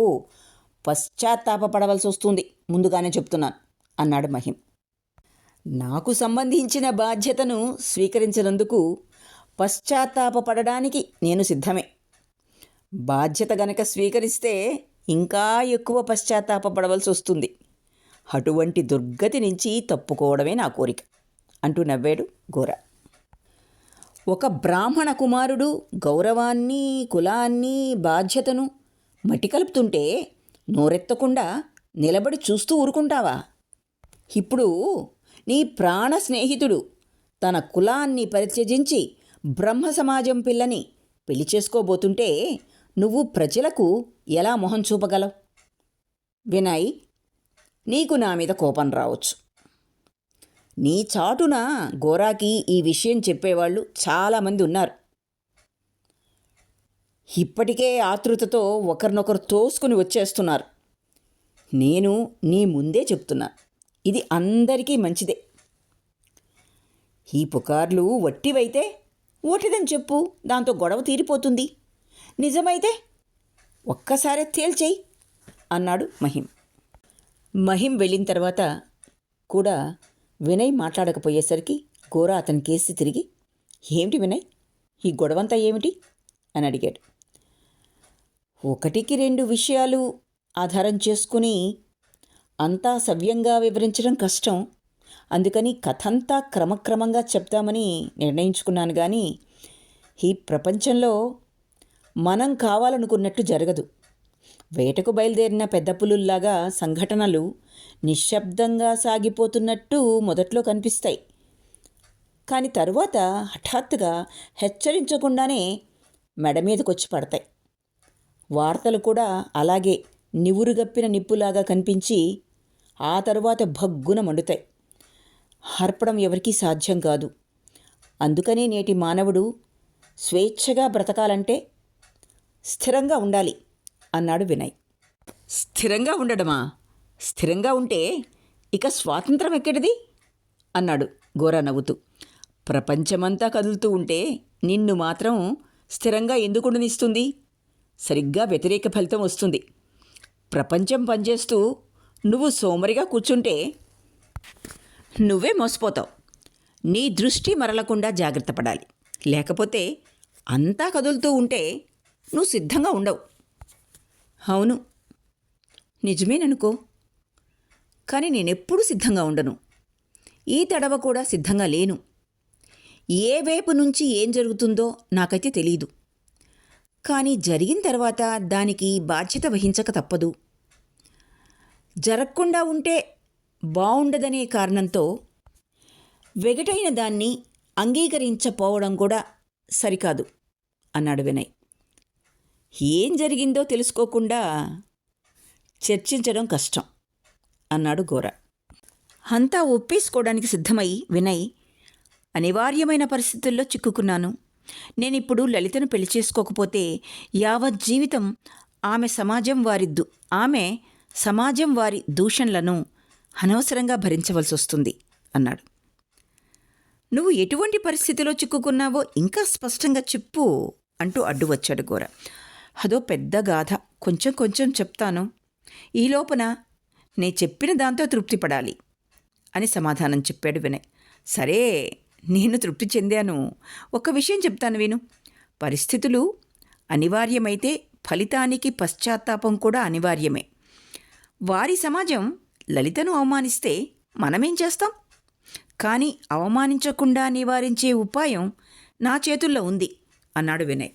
పశ్చాత్తాపపడవలసి వస్తుంది, ముందుగానే చెప్తున్నాను అన్నాడు మహిం. నాకు సంబంధించిన బాధ్యతను స్వీకరించినందుకు పశ్చాత్తాపపడడానికి నేను సిద్ధమే. బాధ్యత గనక స్వీకరిస్తే ఇంకా ఎక్కువ పశ్చాత్తాపపడవలసి వస్తుంది. అటువంటి దుర్గతి నుంచి తప్పుకోవడమే నా కోరిక అంటూ నవ్వాడు గోరా. ఒక బ్రాహ్మణ కుమారుడు గౌరవాన్ని, కులాన్ని, బాధ్యతను మట్టి కలుపుతుంటే నోరెత్తకుండా నిలబడి చూస్తూ ఊరుకుంటావా? ఇప్పుడు నీ ప్రాణ స్నేహితుడు తన కులాన్ని పరిత్యజించి బ్రహ్మ సమాజం పిల్లని పెళ్లి చేసుకోబోతుంటే నువ్వు ప్రజలకు ఎలా మొహం చూపగలవు? వినయ్, నీకు నా మీద కోపం రావచ్చు. నీ చాటున గోరాకి ఈ విషయం చెప్పేవాళ్ళు చాలామంది ఉన్నారు. ఇప్పటికే ఆతృతతో ఒకరినొకరు తోసుకుని వచ్చేస్తున్నారు. నేను నీ ముందే చెప్తున్నా, ఇది అందరికీ మంచిదే. ఈ పుకార్లు వట్టివైతే ఓటిదని చెప్పు, దాంతో గొడవ తీరిపోతుంది. నిజమైతే ఒక్కసారి తేల్చేయి అన్నాడు మహిం. మహిం వెళ్ళిన తర్వాత కూడా వినయ్ మాట్లాడకపోయేసరికి గోరా అతని కేసి తిరిగి, ఏమిటి వినయ్, ఈ గొడవంతా ఏమిటి అని అడిగాడు. ఒకటికి రెండు విషయాలు ఆధారం చేసుకుని అంతా సవ్యంగా వివరించడం కష్టం. అందుకని కథంతా క్రమక్రమంగా చెప్తామని నిర్ణయించుకున్నాను. కానీ ఈ ప్రపంచంలో మనం కావాలనుకున్నట్టు జరగదు. వేటకు బయలుదేరిన పెద్ద పులుల్లాగా సంఘటనలు నిశ్శబ్దంగా సాగిపోతున్నట్టు మొదట్లో కనిపిస్తాయి. కానీ తరువాత హఠాత్తుగా హెచ్చరించకుండానే మెడ మీదకొచ్చి పడతాయి. వార్తలు కూడా అలాగే నివురుగప్పిన నిప్పులాగా కనిపించి ఆ తరువాత భగ్గున మండుతాయి. హర్పడం ఎవరికీ సాధ్యం కాదు. అందుకనే నేటి మానవుడు స్వేచ్ఛగా బ్రతకాలంటే స్థిరంగా ఉండాలి అన్నాడు వినయ్. స్థిరంగా ఉండడమా? స్థిరంగా ఉంటే ఇక స్వాతంత్రం ఎక్కడిది అన్నాడు గోరా నవ్వుతూ. ప్రపంచమంతా కదులుతూ ఉంటే నిన్ను మాత్రం స్థిరంగా ఎందుకుండనిస్తుంది? సరిగ్గా వ్యతిరేక ఫలితం వస్తుంది. ప్రపంచం పనిచేస్తూ నువ్వు సోమరిగా కూర్చుంటే నువ్వే మోసపోతావు. నీ దృష్టి మరలకుండా జాగ్రత్త పడాలి. లేకపోతే అంతా కదులుతూ ఉంటే నువ్వు సిద్ధంగా ఉండవు. అవును, నిజమేననుకో. కానీ నేనెప్పుడూ సిద్ధంగా ఉండను. ఈ తడవ కూడా సిద్ధంగా లేను. ఏ వైపు నుంచి ఏం జరుగుతుందో నాకైతే తెలీదు. కానీ జరిగిన తర్వాత దానికి బాధ్యత వహించక తప్పదు. జరగకుండా ఉంటే బావుండదనే కారణంతో వెగటైన దాన్ని అంగీకరించపోవడం కూడా సరికాదు అన్నాడు వినయ్. ఏం జరిగిందో తెలుసుకోకుండా చర్చించడం కష్టం అన్నాడు గోరా. అంతా ఒప్పేసుకోవడానికి సిద్ధమై వినయ్, అనివార్యమైన పరిస్థితుల్లో చిక్కుకున్నాను. నేనిప్పుడు లలితను పెళ్లి చేసుకోకపోతే యావత్ జీవితం ఆమె సమాజం వారి దూషణలను అనవసరంగా భరించవలసి వస్తుంది అన్నాడు. నువ్వు ఎటువంటి పరిస్థితిలో చిక్కుకున్నావో ఇంకా స్పష్టంగా చెప్పు అంటూ అడ్డు వచ్చాడు గోరా. అదో పెద్ద గాథ, కొంచెం కొంచెం చెప్తాను. ఈ లోపల నే చెప్పిన దాంతో తృప్తి పడాలి అని సమాధానం చెప్పాడు వినయ్. సరే, నేను తృప్తి చెందాను. ఒక విషయం చెప్తాను విను. పరిస్థితులు అనివార్యమైతే ఫలితానికి పశ్చాత్తాపం కూడా అనివార్యమే. వారి సమాజం లలితను అవమానిస్తే మనమేం చేస్తాం? కానీ అవమానించకుండా నివారించే ఉపాయం నా చేతుల్లో ఉంది అన్నాడు వినయ్.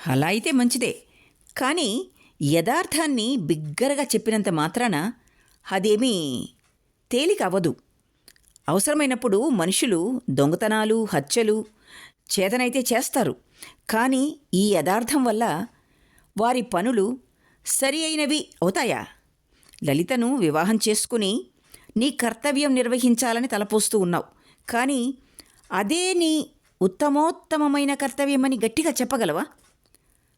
అలా అయితే మంచిదే. కానీ యథార్థాన్ని బిగ్గరగా చెప్పినంత మాత్రాన అదేమీ తేలిక అవ్వదు. అవసరమైనప్పుడు మనుషులు దొంగతనాలు, హత్యలు చేతనైతే చేస్తారు. కానీ ఈ యథార్థం వల్ల వారి పనులు సరి అయినవి అవుతాయా? లలితను వివాహం చేసుకుని నీ కర్తవ్యం నిర్వహించాలని తలపోస్తూ ఉన్నావు. కానీ అదే నీ ఉత్తమోత్తమమైన కర్తవ్యమని గట్టిగా చెప్పగలవా?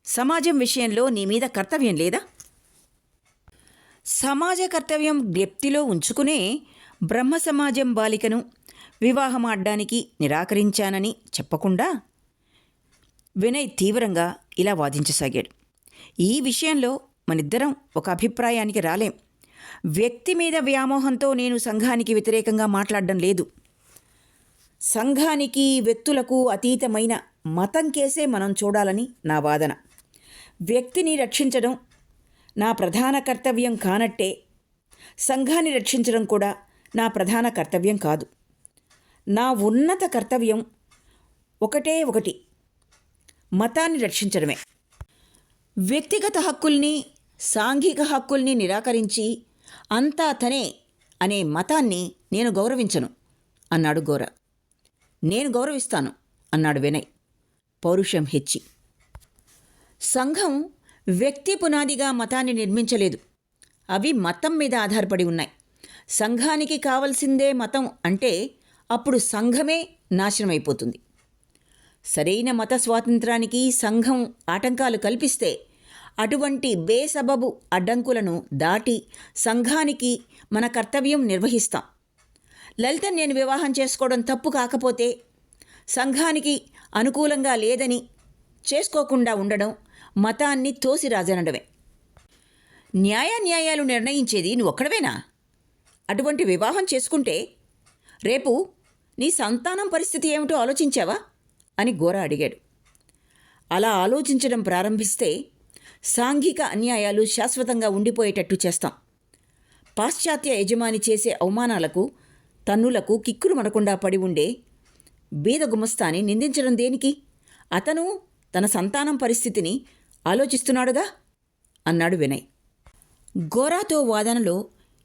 సమాజం విషయంలో నీ మీద కర్తవ్యం లేదా? సమాజ కర్తవ్యం జ్ఞప్తిలో ఉంచుకునే బ్రహ్మ సమాజం బాలికను వివాహమాడ్డానికి నిరాకరించానని చెప్పకుండా వినయ్ తీవ్రంగా ఇలా వాదించసాగాడు. ఈ విషయంలో మనిద్దరం ఒక అభిప్రాయానికి రాలేం. వ్యక్తి మీద వ్యామోహంతో నేను సంఘానికి వ్యతిరేకంగా మాట్లాడడం లేదు. సంఘానికి, వ్యక్తులకు అతీతమైన మతం కేసే మనం చూడాలని నా వాదన. వ్యక్తిని రక్షించడం నా ప్రధాన కర్తవ్యం కానట్టే సంఘాన్ని రక్షించడం కూడా నా ప్రధాన కర్తవ్యం కాదు. నా ఉన్నత కర్తవ్యం ఒకటి, మతాన్ని రక్షించడమే. వ్యక్తిగత హక్కుల్ని, సాంఘిక హక్కుల్ని నిరాకరించి అంతా తనే అనే మతాన్ని నేను గౌరవించను అన్నాడు గోరా. నేను గౌరవిస్తాను అన్నాడు వినయ్ పౌరుషం హెచ్చి. సంఘం వ్యక్తి పునాదిగా మతాన్ని నిర్మించలేదు. అవి మతం మీద ఆధారపడి ఉన్నాయి. సంఘానికి కావలసిందే మతం అంటే అప్పుడు సంఘమే నాశనమైపోతుంది. సరైన మత స్వాతంత్రానికి సంఘం ఆటంకాలు కల్పిస్తే అటువంటి బేసబబు అడ్డంకులను దాటి సంఘానికి మన కర్తవ్యం నిర్వహిస్తాం. లలిత నేను వివాహం చేసుకోవడం తప్పు కాకపోతే సంఘానికి అనుకూలంగా లేదని చేసుకోకుండా ఉండడం మతాన్ని తోసిరాజనడమే. న్యాయాలు నిర్ణయించేది నువ్వు ఒక్కడవేనా? అటువంటి వివాహం చేసుకుంటే రేపు నీ సంతానం పరిస్థితి ఏమిటో ఆలోచించావా అని గోరా అడిగాడు. అలా ఆలోచించడం ప్రారంభిస్తే సాంఘిక అన్యాయాలు శాశ్వతంగా ఉండిపోయేటట్టు చేస్తాం. పాశ్చాత్య యజమాని చేసే అవమానాలకు, తన్నులకు కిక్కురు మనకుండా పడి ఉండే బీద గుమస్తాని నిందించడం దేనికి? అతను తన సంతానం పరిస్థితిని ఆలోచిస్తున్నాడుగా అన్నాడు వినయ్. గోరాతో వాదనలో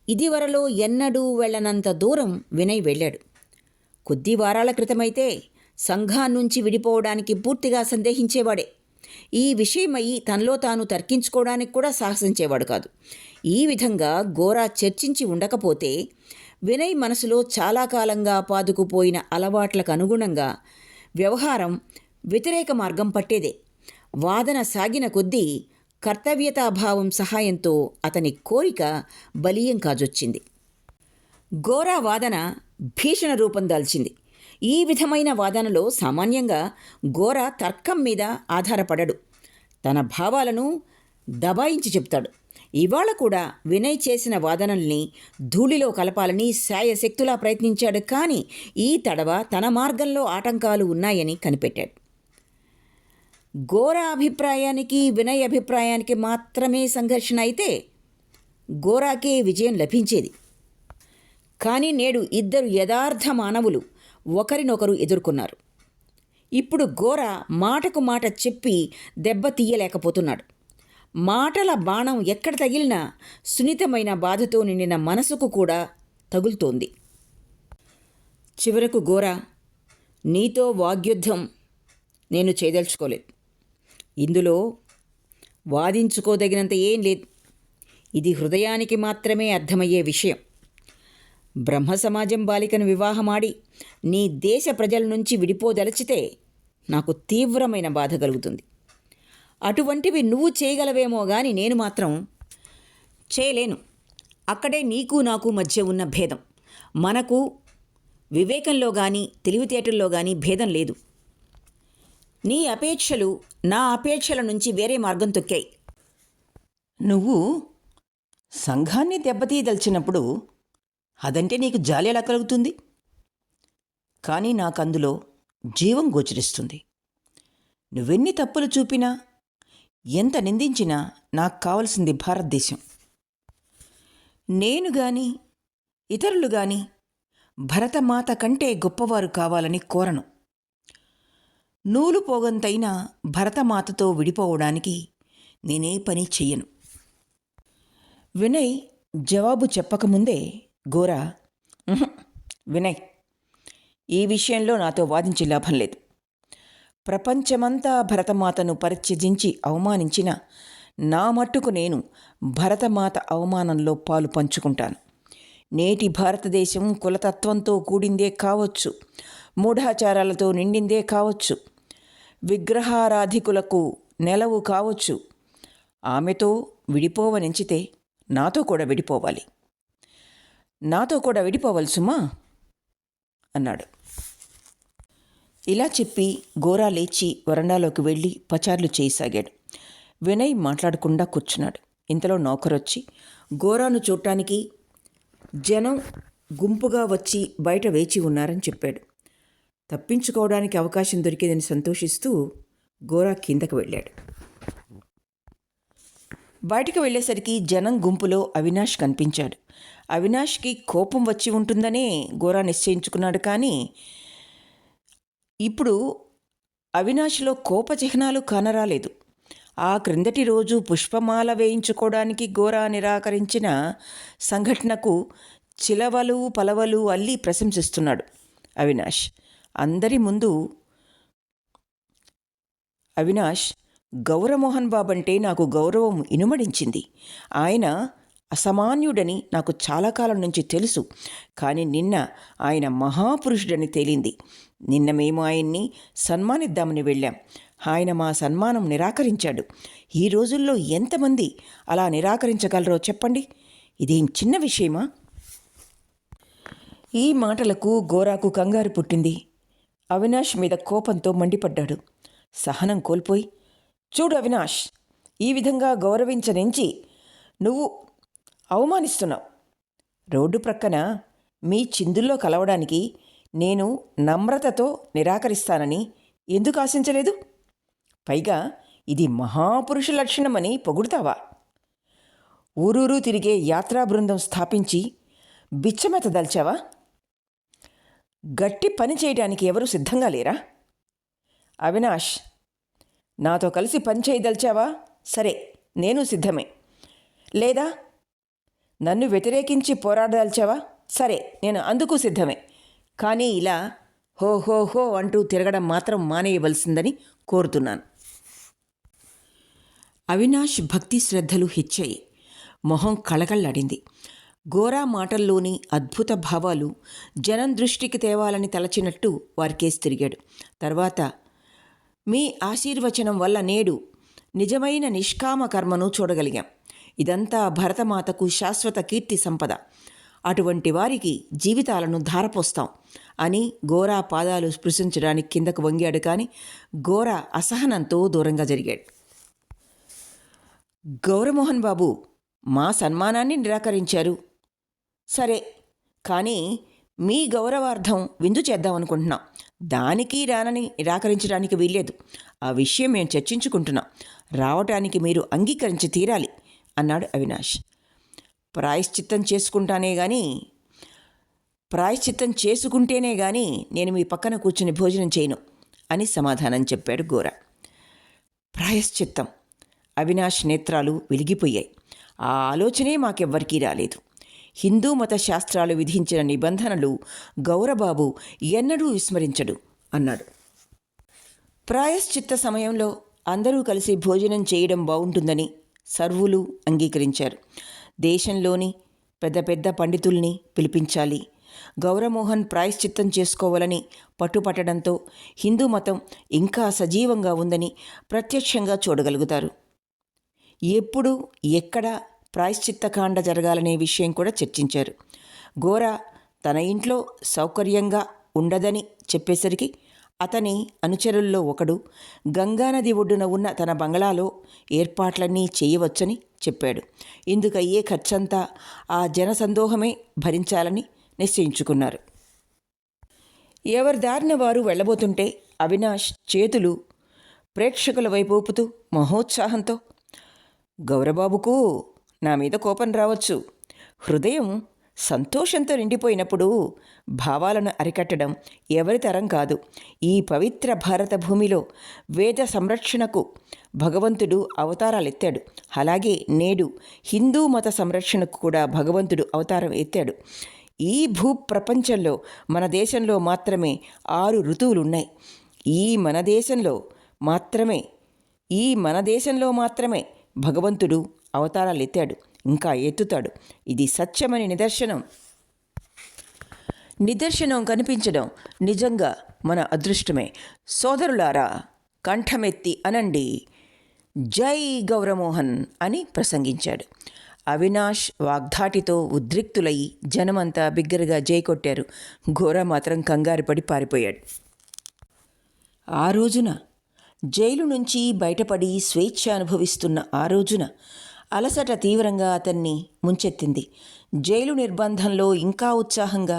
ఇదివరలో ఎన్నడూ వెళ్ళనంత దూరం వినయ్ వెళ్ళాడు. కొద్ది వారాల క్రితమైతే సంఘాన్నుంచి విడిపోవడానికి పూర్తిగా సందేహించేవాడే. ఈ విషయమై తనలో తాను తర్కించుకోవడానికి కూడా సాహసించేవాడు కాదు. ఈ విధంగా గోరా చర్చించి ఉండకపోతే వినయ్ మనసులో చాలా కాలంగా పాదుకుపోయిన అలవాట్లకు అనుగుణంగా వ్యవహారం వ్యతిరేక మార్గం పట్టేదే. వాదన సాగిన కొద్దీ కర్తవ్యతాభావం సహాయంతో అతని కోరిక బలీయం కాజొచ్చింది. గోరా వాదన భీషణ రూపం దాల్చింది. ఈ విధమైన వాదనలో సామాన్యంగా గోరా తర్కం మీద ఆధారపడడు, తన భావాలను దబాయించి చెప్తాడు. ఇవాళ కూడా వినయ్ చేసిన వాదనల్ని ధూళిలో కలపాలని శాయశక్తులా ప్రయత్నించాడు. కానీ ఈ తడవ తన మార్గంలో ఆటంకాలు ఉన్నాయని కనిపెట్టాడు. గోరా అభిప్రాయానికి వినయ్ అభిప్రాయానికి మాత్రమే సంఘర్షణ అయితే గోరాకే విజయం లభించేది. కానీ నేడు ఇద్దరు యథార్థ మానవులు ఒకరినొకరు ఎదుర్కొన్నారు. ఇప్పుడు గోరా మాటకు మాట చెప్పి దెబ్బ తీయలేకపోతున్నాడు. మాటల బాణం ఎక్కడ తగిలినా సున్నితమైన బాధతో నిండిన మనసుకు కూడా తగులుతోంది. చివరకు గోరా, నీతో వాగ్యుద్ధం నేను చేయదలుచుకోలేదు. ఇందులో వాదించుకోదగినంత ఏం లేదు. ఇది హృదయానికి మాత్రమే అర్థమయ్యే విషయం. బ్రహ్మ సమాజం బాలికను వివాహమాడి నీ దేశ ప్రజల నుంచి విడిపోదలచితే నాకు తీవ్రమైన బాధ కలుగుతుంది. అటువంటివి నువ్వు చేయగలవేమో గాని నేను మాత్రం చేయలేను. అక్కడే నీకు నాకు మధ్య ఉన్న భేదం. మనకు వివేకంలో కానీ తెలివితేటల్లో కానీ భేదం లేదు. నీ అపేక్షలు నా అపేక్షల నుంచి వేరే మార్గం తొక్కాయి. నువ్వు సంఘాన్ని దెబ్బతీయదలిచినప్పుడు అదంటే నీకు జాలి ఎలా కలుగుతుంది? కానీ నాకందులో జీవం గోచరిస్తుంది. నువ్వెన్ని తప్పులు చూపినా, ఎంత నిందించినా నాకు కావలసింది భారతదేశం. నేను గాని ఇతరులు గాని భరతమాత కంటే గొప్పవారు కావాలని కోరను. నూలు పోగంతైన భరతమాతతో విడిపోవడానికి నేనే పని చెయ్యను. వినయ్ జవాబు చెప్పకముందే గోరా, వినయ్, ఈ విషయంలో నాతో వాదించి లాభం లేదు. ప్రపంచమంతా భరతమాతను పరిత్యజించి అవమానించిన నా మట్టుకు నేను భరతమాత అవమానంలో పాలు పంచుకుంటాను. నేటి భారతదేశం కులతత్వంతో కూడిందే కావచ్చు, మూఢాచారాలతో నిండిందే కావచ్చు, విగ్రహారాధికులకు నెలవు కావచ్చు. ఆమెతో విడిపోవనించితే నాతో కూడా విడిపోవాలి. నాతో కూడా విడిపోవాలి సుమా అన్నాడు. ఇలా చెప్పి గోరా లేచి వరండాలోకి వెళ్ళి పచార్లు చేయసాగాడు. వినయ్ మాట్లాడకుండా కూర్చున్నాడు. ఇంతలో నౌకరొచ్చి గోరాను చూడటానికి జనం గుంపుగా వచ్చి బయట వేచి ఉన్నారని చెప్పాడు. తప్పించుకోవడానికి అవకాశం దొరికేదని సంతోషిస్తూ గోరా కిందకు వెళ్ళాడు. బయటకు వెళ్ళేసరికి జనం గుంపులో అవినాష్ కనిపించాడు. అవినాష్కి కోపం వచ్చి ఉంటుందనే గోరా నిశ్చయించుకున్నాడు. కానీ ఇప్పుడు అవినాష్లో కోప చిహ్నాలు కానరాలేదు. ఆ క్రిందటి రోజు పుష్పమాల వేయించుకోవడానికి గోరా నిరాకరించిన సంఘటనకు చిలవలు పలవలు అల్లి ప్రశంసిస్తున్నాడు అవినాష్. అందరి ముందు అవినాష్, గౌరమోహన్ బాబు అంటే నాకు గౌరవం ఇనుమడించింది. ఆయన అసామాన్యుడని నాకు చాలా కాలం నుంచి తెలుసు. కానీ నిన్న ఆయన మహాపురుషుడని తేలింది. నిన్న మేము ఆయన్ని సన్మానిద్దామని వెళ్ళాం. ఆయన మా సన్మానం నిరాకరించాడు. ఈ రోజుల్లో ఎంతమంది అలా నిరాకరించగలరో చెప్పండి. ఇదేం చిన్న విషయమా? ఈ మాటలకు గోరాకు కంగారు పుట్టింది. అవినాష్ మీద కోపంతో మండిపడ్డాడు. సహనం కోల్పోయి, చూడు అవినాష్, ఈ విధంగా గౌరవించనించి నువ్వు అవమానిస్తున్నావు. రోడ్డు ప్రక్కన మీ చిందుల్లో కలవడానికి నేను నమ్రతతో నిరాకరిస్తానని ఎందుకు ఆశించలేదు? పైగా ఇది మహాపురుష లక్షణమని పొగుడుతావా? ఊరూరు తిరిగే యాత్రా బృందం స్థాపించి బిచ్చమెత్తదల్చావా? గట్టి పని చేయడానికి ఎవరూ సిద్ధంగా లేరా? అవినాష్, నాతో కలిసి పని చేయదల్చావా? సరే, నేను సిద్ధమే. లేదా నన్ను వ్యతిరేకించి పోరాడదల్చావా? సరే, నేను అందుకు సిద్ధమే. కానీ ఇలా హో హో హో అంటూ తిరగడం మాత్రం మానేయవలసిందని కోరుతున్నాను. అవినాష్ భక్తి శ్రద్ధలు హెచ్చాయి. మొహం కళకళ్లాడింది. గోరా మాటల్లోని అద్భుత భావాలు జనం దృష్టికి తేవాలని తలచినట్టు వారికేసి తిరిగాడు. తర్వాత, మీ ఆశీర్వచనం వల్ల నేడు నిజమైన నిష్కామ కర్మను చూడగలిగాం. ఇదంతా భరతమాతకు శాశ్వత కీర్తి సంపద. అటువంటి వారికి జీవితాలను ధారపోస్తాం అని గోరా పాదాలు స్పృశించడానికి కిందకు వంగాడు. కానీ గోరా అసహనంతో దూరంగా జరిగాడు. గౌరమోహన్ బాబు, మా సన్మానాన్ని నిరాకరించారు. సరే, కానీ మీ గౌరవార్థం విందు చేద్దామనుకుంటున్నాం. దానికి రానని నిరాకరించడానికి వీల్లేదు. ఆ విషయం మేము చర్చించుకుంటున్నాం. రావటానికి మీరు అంగీకరించి తీరాలి అన్నాడు అవినాష్. ప్రాయశ్చిత్తం చేసుకుంటేనే గాని నేను మీ పక్కన కూర్చుని భోజనం చేయను అని సమాధానం చెప్పాడు గోరా. ప్రాయశ్చిత్తం? అవినాష్ నేత్రాలు వెలిగిపోయాయి. ఆ ఆలోచనే మాకెవ్వరికీ రాలేదు. హిందూ మత శాస్త్రాలు విధించిన నిబంధనలు గౌరబాబు ఎన్నడూ విస్మరించడు అన్నాడు. ప్రాయశ్చిత్త సమయంలో అందరూ కలిసి భోజనం చేయడం బాగుంటుందని సర్వులు అంగీకరించారు. దేశంలోని పెద్ద పెద్ద పండితుల్ని పిలిపించాలి. గౌరమోహన్ ప్రాయశ్చిత్తం చేసుకోవాలని పట్టుపట్టడంతో హిందూ మతం ఇంకా సజీవంగా ఉందని ప్రత్యక్షంగా చూడగలుగుతారు. ఎప్పుడు ఎక్కడ ప్రాయశ్చిత్తకాండ జరగాలనే విషయం కూడా చర్చించారు. గోరా తన ఇంట్లో సౌకర్యంగా ఉండదని చెప్పేసరికి అతని అనుచరుల్లో ఒకడు గంగానది ఒడ్డున ఉన్న తన బంగళాలో ఏర్పాట్లన్నీ చేయవచ్చని చెప్పాడు. ఇందుకయ్యే ఖర్చంతా ఆ జనసందోహమే భరించాలని నిశ్చయించుకున్నారు. ఎవరి దారిన వారు వెళ్ళబోతుంటే అవినాష్ చేతులు ప్రేక్షకుల వైపు ఊపుతూ మహోత్సాహంతో, గౌరబాబుకు నా మీద కోపం రావచ్చు. హృదయం సంతోషంతో నిండిపోయినప్పుడు భావాలను అరికట్టడం ఎవరి తరం కాదు. ఈ పవిత్ర భారత భూమిలో వేద సంరక్షణకు భగవంతుడు అవతారాలెత్తాడు. అలాగే నేడు హిందూ మత సంరక్షణకు కూడా భగవంతుడు అవతారం ఎత్తాడు. ఈ భూప్రపంచంలో మన దేశంలో మాత్రమే 6 ఋతువులున్నాయి. ఈ మన దేశంలో మాత్రమే భగవంతుడు అవతారాలు ఎత్తాడు, ఇంకా ఎత్తుతాడు. ఇది సత్యమని నిదర్శనం కనిపించడం నిజంగా మన అదృష్టమే. సోదరులారా, కంఠమెత్తి అనండి, జై గౌరమోహన్ అని ప్రసంగించాడు. అవినాష్ వాగ్ధాటితో ఉద్రిక్తులయ్యి జనమంతా బిగ్గరగా జై కొట్టారు. ఘోరా మాత్రం కంగారు పడి పారిపోయాడు. ఆ రోజున జైలు నుంచి బయటపడి స్వేచ్ఛ అనుభవిస్తున్న ఆ రోజున అలసట తీవ్రంగా అతన్ని ముంచెత్తింది. జైలు నిర్బంధంలో ఇంకా ఉత్సాహంగా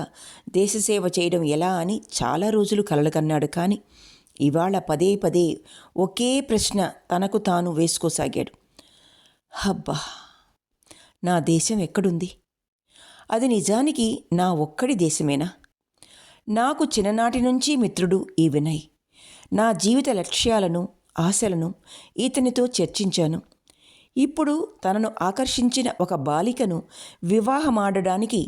దేశసేవ చేయడం ఎలా అని చాలా రోజులు కలలు కన్నాడు. కానీ ఇవాళ పదే పదే ఒకే ప్రశ్న తనకు తాను వేసుకోసాగాడు. హబ్బా, నా దేశం ఎక్కడుంది? అది నిజానికి నా ఒక్కడి దేశమేనా? నాకు చిన్ననాటి నుంచి మిత్రుడు ఈ వినయ్. నా జీవిత లక్ష్యాలను, ఆశలను ఇతనితో చర్చించాను. ఇప్పుడు తనను ఆకర్షించిన ఒక బాలికను వివాహమాడడానికి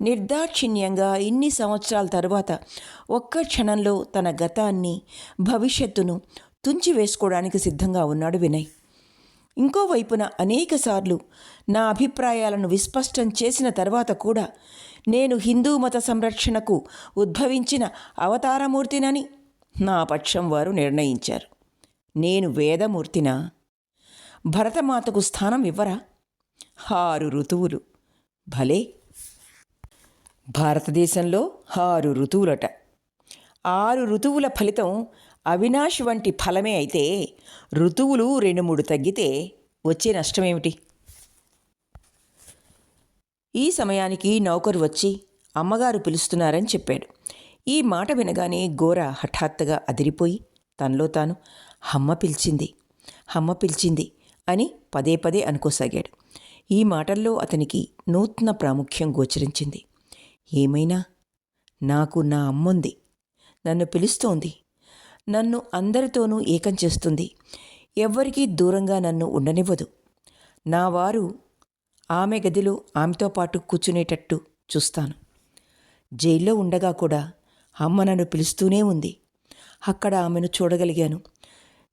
నిర్దాక్షిణ్యంగా ఇన్ని సంవత్సరాల తరువాత ఒక్క క్షణంలో తన గతాన్ని, భవిష్యత్తును తుంచివేసుకోవడానికి సిద్ధంగా ఉన్నాడు వినయ్. ఇంకోవైపున అనేకసార్లు నా అభిప్రాయాలను విస్పష్టం చేసిన తర్వాత కూడా నేను హిందూ మత సంరక్షణకు ఉద్భవించిన అవతారమూర్తినని నా పక్షం వారు నిర్ణయించారు. నేను వేదమూర్తినా? భరతమాతకు స్థానం ఇవ్వరా? 6 ఋతువులు. భలే, భారతదేశంలో 6 ఋతువులట. 6 ఋతువుల ఫలితం అవినాష్ వంటి ఫలమే అయితే ఋతువులు 2-3 తగ్గితే వచ్చే నష్టమేమిటి? ఈ సమయానికి నౌకరు వచ్చి అమ్మగారు పిలుస్తున్నారని చెప్పాడు. ఈ మాట వినగానే గోరా హఠాత్తుగా అదిరిపోయి తనలో తాను, అమ్మ పిలిచింది, అమ్మ పిలిచింది అని పదే పదే అనుకోసాగాడు. ఈ మాటల్లో అతనికి నూతన ప్రాముఖ్యం గోచరించింది. ఏమైనా నాకు నా అమ్ముంది, నన్ను పిలుస్తోంది, నన్ను అందరితోనూ ఏకం చేస్తుంది, ఎవ్వరికీ దూరంగా నన్ను ఉండనివ్వదు. నా వారు ఆమె గదిలో ఆమెతో పాటు కూర్చునేటట్టు చూస్తాను. జైల్లో ఉండగా కూడా అమ్మ నన్ను పిలుస్తూనే ఉంది. అక్కడ ఆమెను చూడగలిగాను.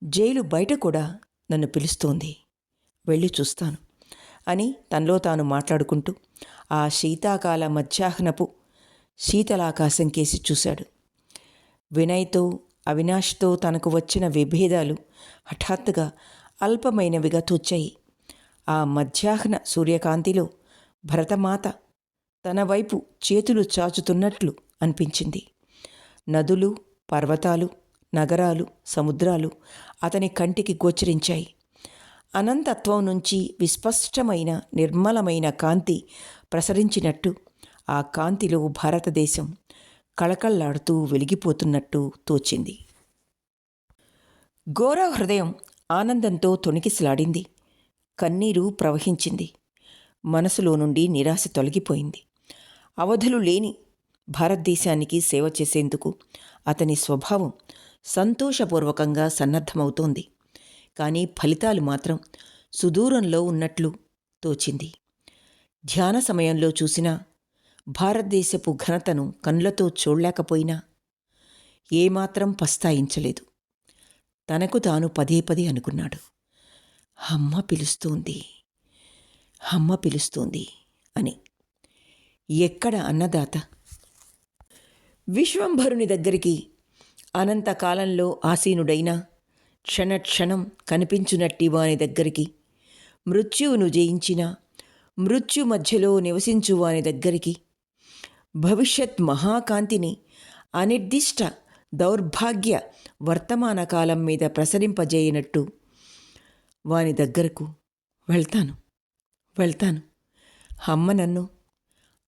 జైలు బయట కూడా నన్ను పిలుస్తోంది, వెళ్ళి చూస్తాను అని తనలో తాను మాట్లాడుకుంటూ ఆ శీతాకాల మధ్యాహ్నపు శీతలాకాశం కేసి చూశాడు. వినయ్తో అవినాష్తో తనకు వచ్చిన విభేదాలు హఠాత్తుగా అల్పమైనవిగా తోచాయి. ఆ మధ్యాహ్న సూర్యకాంతిలో భరతమాత తన వైపు చేతులు చాచుతున్నట్లు అనిపించింది. నదులు, పర్వతాలు, నగరాలు, సముద్రాలు అతని కంటికి గోచరించాయి. అనంతత్వం నుంచి విస్పష్టమైన నిర్మలమైన కాంతి ప్రసరించినట్టు ఆ కాంతిలో భారతదేశం కళకళ్లాడుతూ వెలిగిపోతున్నట్టు తోచింది. గోరా హృదయం ఆనందంతో తొణికిసలాడింది. కన్నీరు ప్రవహించింది. మనసులో నుండి నిరాశ తొలగిపోయింది. అవధులు లేని భారతదేశానికి సేవ చేసేందుకు అతని స్వభావం సంతోషపూర్వకంగా సన్నద్ధమవుతోంది. కానీ ఫలితాలు మాత్రం సుదూరంలో ఉన్నట్లు తోచింది. ధ్యాన సమయంలో చూసినా భారతదేశపు ఘనతను కనులతో చూడలేకపోయినా ఏమాత్రం పస్తాయించలేదు. తనకు తాను పదే పదే అనుకున్నాడు, అమ్మ పిలుస్తోంది, అమ్మ పిలుస్తోంది అని. ఎక్కడ అన్నదాత? విశ్వంభరుని దగ్గరికి అనంతకాలంలో ఆసీనుడైన క్షణక్షణం కనిపించునట్టి వాని దగ్గరికి, మృత్యువును జయించిన మృత్యు మధ్యలో నివసించు వాని దగ్గరికి, భవిష్యత్ మహాకాంతిని అనిర్దిష్ట దౌర్భాగ్య వర్తమాన కాలం మీద ప్రసరింపజేయనట్టు వాని దగ్గరకు వెళ్తాను, వెళ్తాను. అమ్మ నన్ను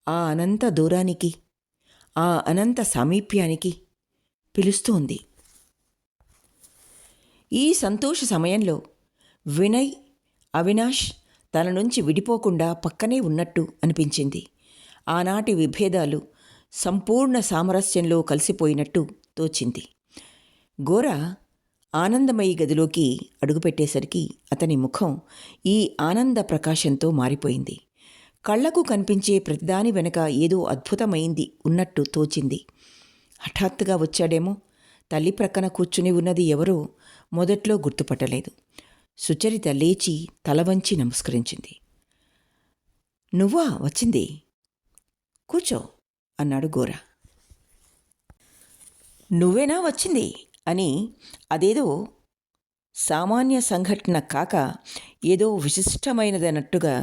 ఆ అనంత దూరానికి, ఆ అనంత సామీప్యానికి పిలుస్తోంది. ఈ సంతోష సమయంలో వినయ్, అవినాష్ తన నుంచి విడిపోకుండా పక్కనే ఉన్నట్టు అనిపించింది. ఆనాటి విభేదాలు సంపూర్ణ సామరస్యంలో కలిసిపోయినట్టు తోచింది. గోరా ఆనందమయి గదిలోకి అడుగుపెట్టేసరికి అతని ముఖం ఈ ఆనంద ప్రకాశంతో మారిపోయింది. కళ్లకు కనిపించే ప్రతిదాని వెనక ఏదో అద్భుతమైంది ఉన్నట్టు తోచింది. హఠాత్తుగా వచ్చాడేమో. తల్లి ప్రక్కన కూర్చుని ఉన్నది ఎవరో మొదట్లో గుర్తుపట్టలేదు. సుచరిత లేచి తలవంచి నమస్కరించింది. నువ్వా వచ్చింది? కూర్చో అన్నాడు గోరా. నువ్వేనా వచ్చింది అని అదేదో సామాన్య సంఘటన కాక ఏదో విశిష్టమైనదన్నట్టుగా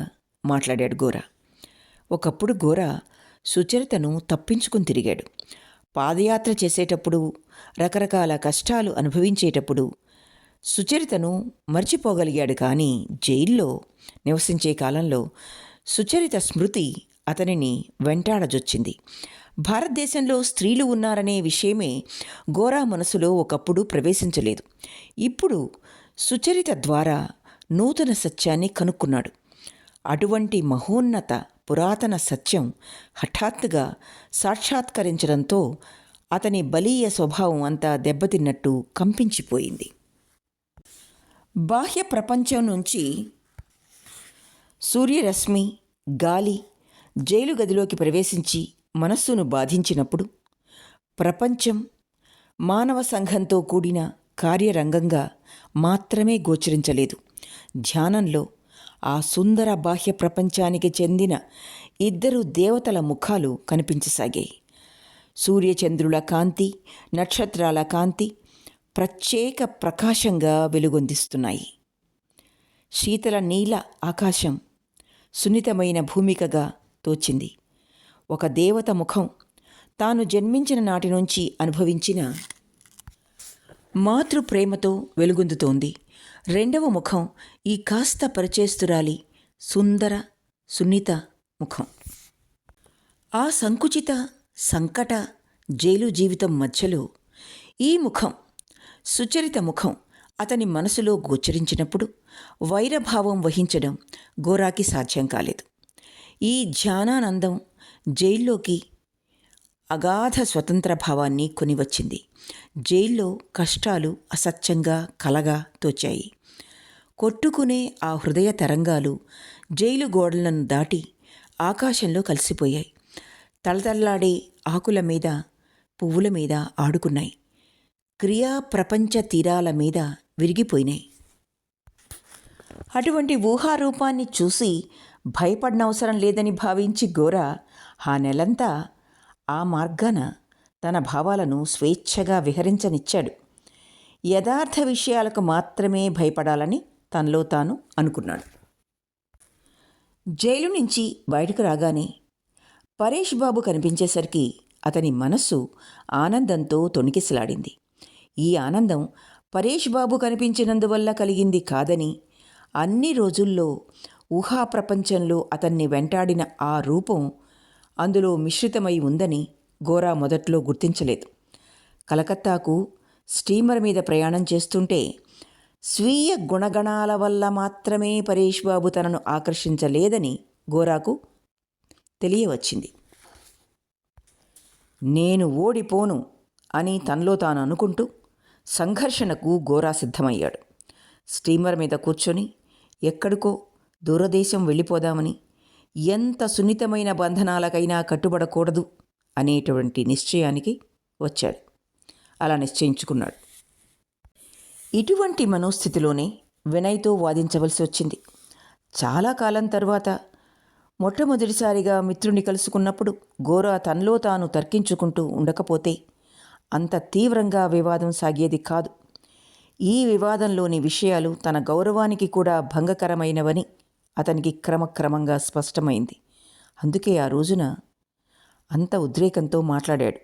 మాట్లాడాడు గోరా. ఒకప్పుడు గోరా సుచరితను తప్పించుకుని తిరిగాడు. పాదయాత్ర చేసేటప్పుడు, రకరకాల కష్టాలు అనుభవించేటప్పుడు సుచరితను మర్చిపోగలిగాడు. కానీ జైల్లో నివసించే కాలంలో సుచరిత స్మృతి అతనిని వెంటాడజొచ్చింది. భారతదేశంలో స్త్రీలు ఉన్నారనే విషయమే గోరా మనసులో ఒకప్పుడు ప్రవేశించలేదు. ఇప్పుడు సుచరిత ద్వారా నూతన సత్యాన్ని కనుక్కున్నాడు. అటువంటి మహోన్నత పురాతన సత్యం హఠాత్తుగా సాక్షాత్కరించడంతో అతని బలీయ స్వభావం అంతా దెబ్బతిన్నట్టు కంపించిపోయింది. బాహ్య ప్రపంచం నుంచి సూర్యరశ్మి, గాలి జైలు గదిలోకి ప్రవేశించి మనస్సును బాధించినప్పుడు ప్రపంచం మానవ సంఘంతో కూడిన కార్యరంగంగా మాత్రమే గోచరించలేదు. ధ్యానంలో ఆ సుందర బాహ్య ప్రపంచానికి చెందిన ఇద్దరు దేవతల ముఖాలు కనిపించసాగాయి. సూర్యచంద్రుల కాంతి, నక్షత్రాల కాంతి ప్రత్యేక ప్రకాశంగా వెలుగొందిస్తున్నాయి. శీతల నీల ఆకాశం సున్నితమైన భూమికగా తోచింది. ఒక దేవత ముఖం తాను జన్మించిన నాటి నుంచి అనుభవించిన మాతృప్రేమతో వెలుగొందుతోంది. రెండవ ముఖం ఈ కాస్త పరిచేస్తురాలి సుందర సున్నిత ముఖం. ఆ సంకుచిత సంకట జైలు జీవితం మధ్యలో ఈ ముఖం, సుచరిత ముఖం అతని మనసులో గోచరించినప్పుడు వైరభావం వహించడం గోరాకి సాధ్యం కాలేదు. ఈ ధ్యానానందం జైల్లోకి అగాధ స్వతంత్ర భావాన్ని కొనివచ్చింది. జైల్లో కష్టాలు అసత్యంగా కలగా తోచాయి. కొట్టుకునే ఆ హృదయ తరంగాలు జైలు గోడలను దాటి ఆకాశంలో కలిసిపోయాయి. తలతల్లాడే ఆకుల మీద, పువ్వుల మీద ఆడుకున్నాయి. క్రియా ప్రపంచ తీరాల మీద విరిగిపోయినాయి. అటువంటి ఊహారూపాన్ని చూసి భయపడనవసరం లేదని భావించి గోరా ఆ నెలంతా ఆ మార్గాన తన భావాలను స్వేచ్ఛగా విహరించనిచ్చాడు. యథార్థ విషయాలకు మాత్రమే భయపడాలని తనలో తాను అనుకున్నాడు. జైలు నుంచి బయటకు రాగానే పరేష్ బాబు కనిపించేసరికి అతని మనస్సు ఆనందంతో తొణికిసలాడింది. ఈ ఆనందం పరేష్ బాబు కనిపించినందువల్ల కలిగింది కాదని, అన్ని రోజుల్లో ఊహా ప్రపంచంలో అతన్ని వెంటాడిన ఆ రూపం అందులో మిశ్రితమై ఉందని గోరా మొదట్లో గుర్తించలేదు. కలకత్తాకు స్టీమర్ మీద ప్రయాణం చేస్తుంటే స్వీయ గుణగణాల వల్ల మాత్రమే పరేష్ బాబు తనను ఆకర్షించలేదని గోరాకు తెలియవచ్చింది. నేను ఓడిపోను అని తనలో తాను అనుకుంటూ సంఘర్షణకు గోరా సిద్ధమయ్యాడు. స్టీమర్ మీద కూర్చొని ఎక్కడికో దూరదేశం వెళ్ళిపోదామని, ఎంత సున్నితమైన బంధనాలకైనా కట్టుబడకూడదు అనేటువంటి నిశ్చయానికి వచ్చాడు. అలా నిశ్చయించుకున్నాడు. ఇటువంటి మనోస్థితిలోనే వినయ్తో వాదించవలసి వచ్చింది. చాలా కాలం తర్వాత మొట్టమొదటిసారిగా మిత్రుని కలుసుకున్నప్పుడు గోరా తనలో తాను తర్కించుకుంటూ ఉండకపోతే అంత తీవ్రంగా వివాదం సాగేది కాదు. ఈ వివాదంలోని విషయాలు తన గౌరవానికి కూడా భంగకరమైనవని అతనికి క్రమక్రమంగా స్పష్టమైంది. అందుకే ఆ రోజున అంత ఉద్రేకంతో మాట్లాడాడు.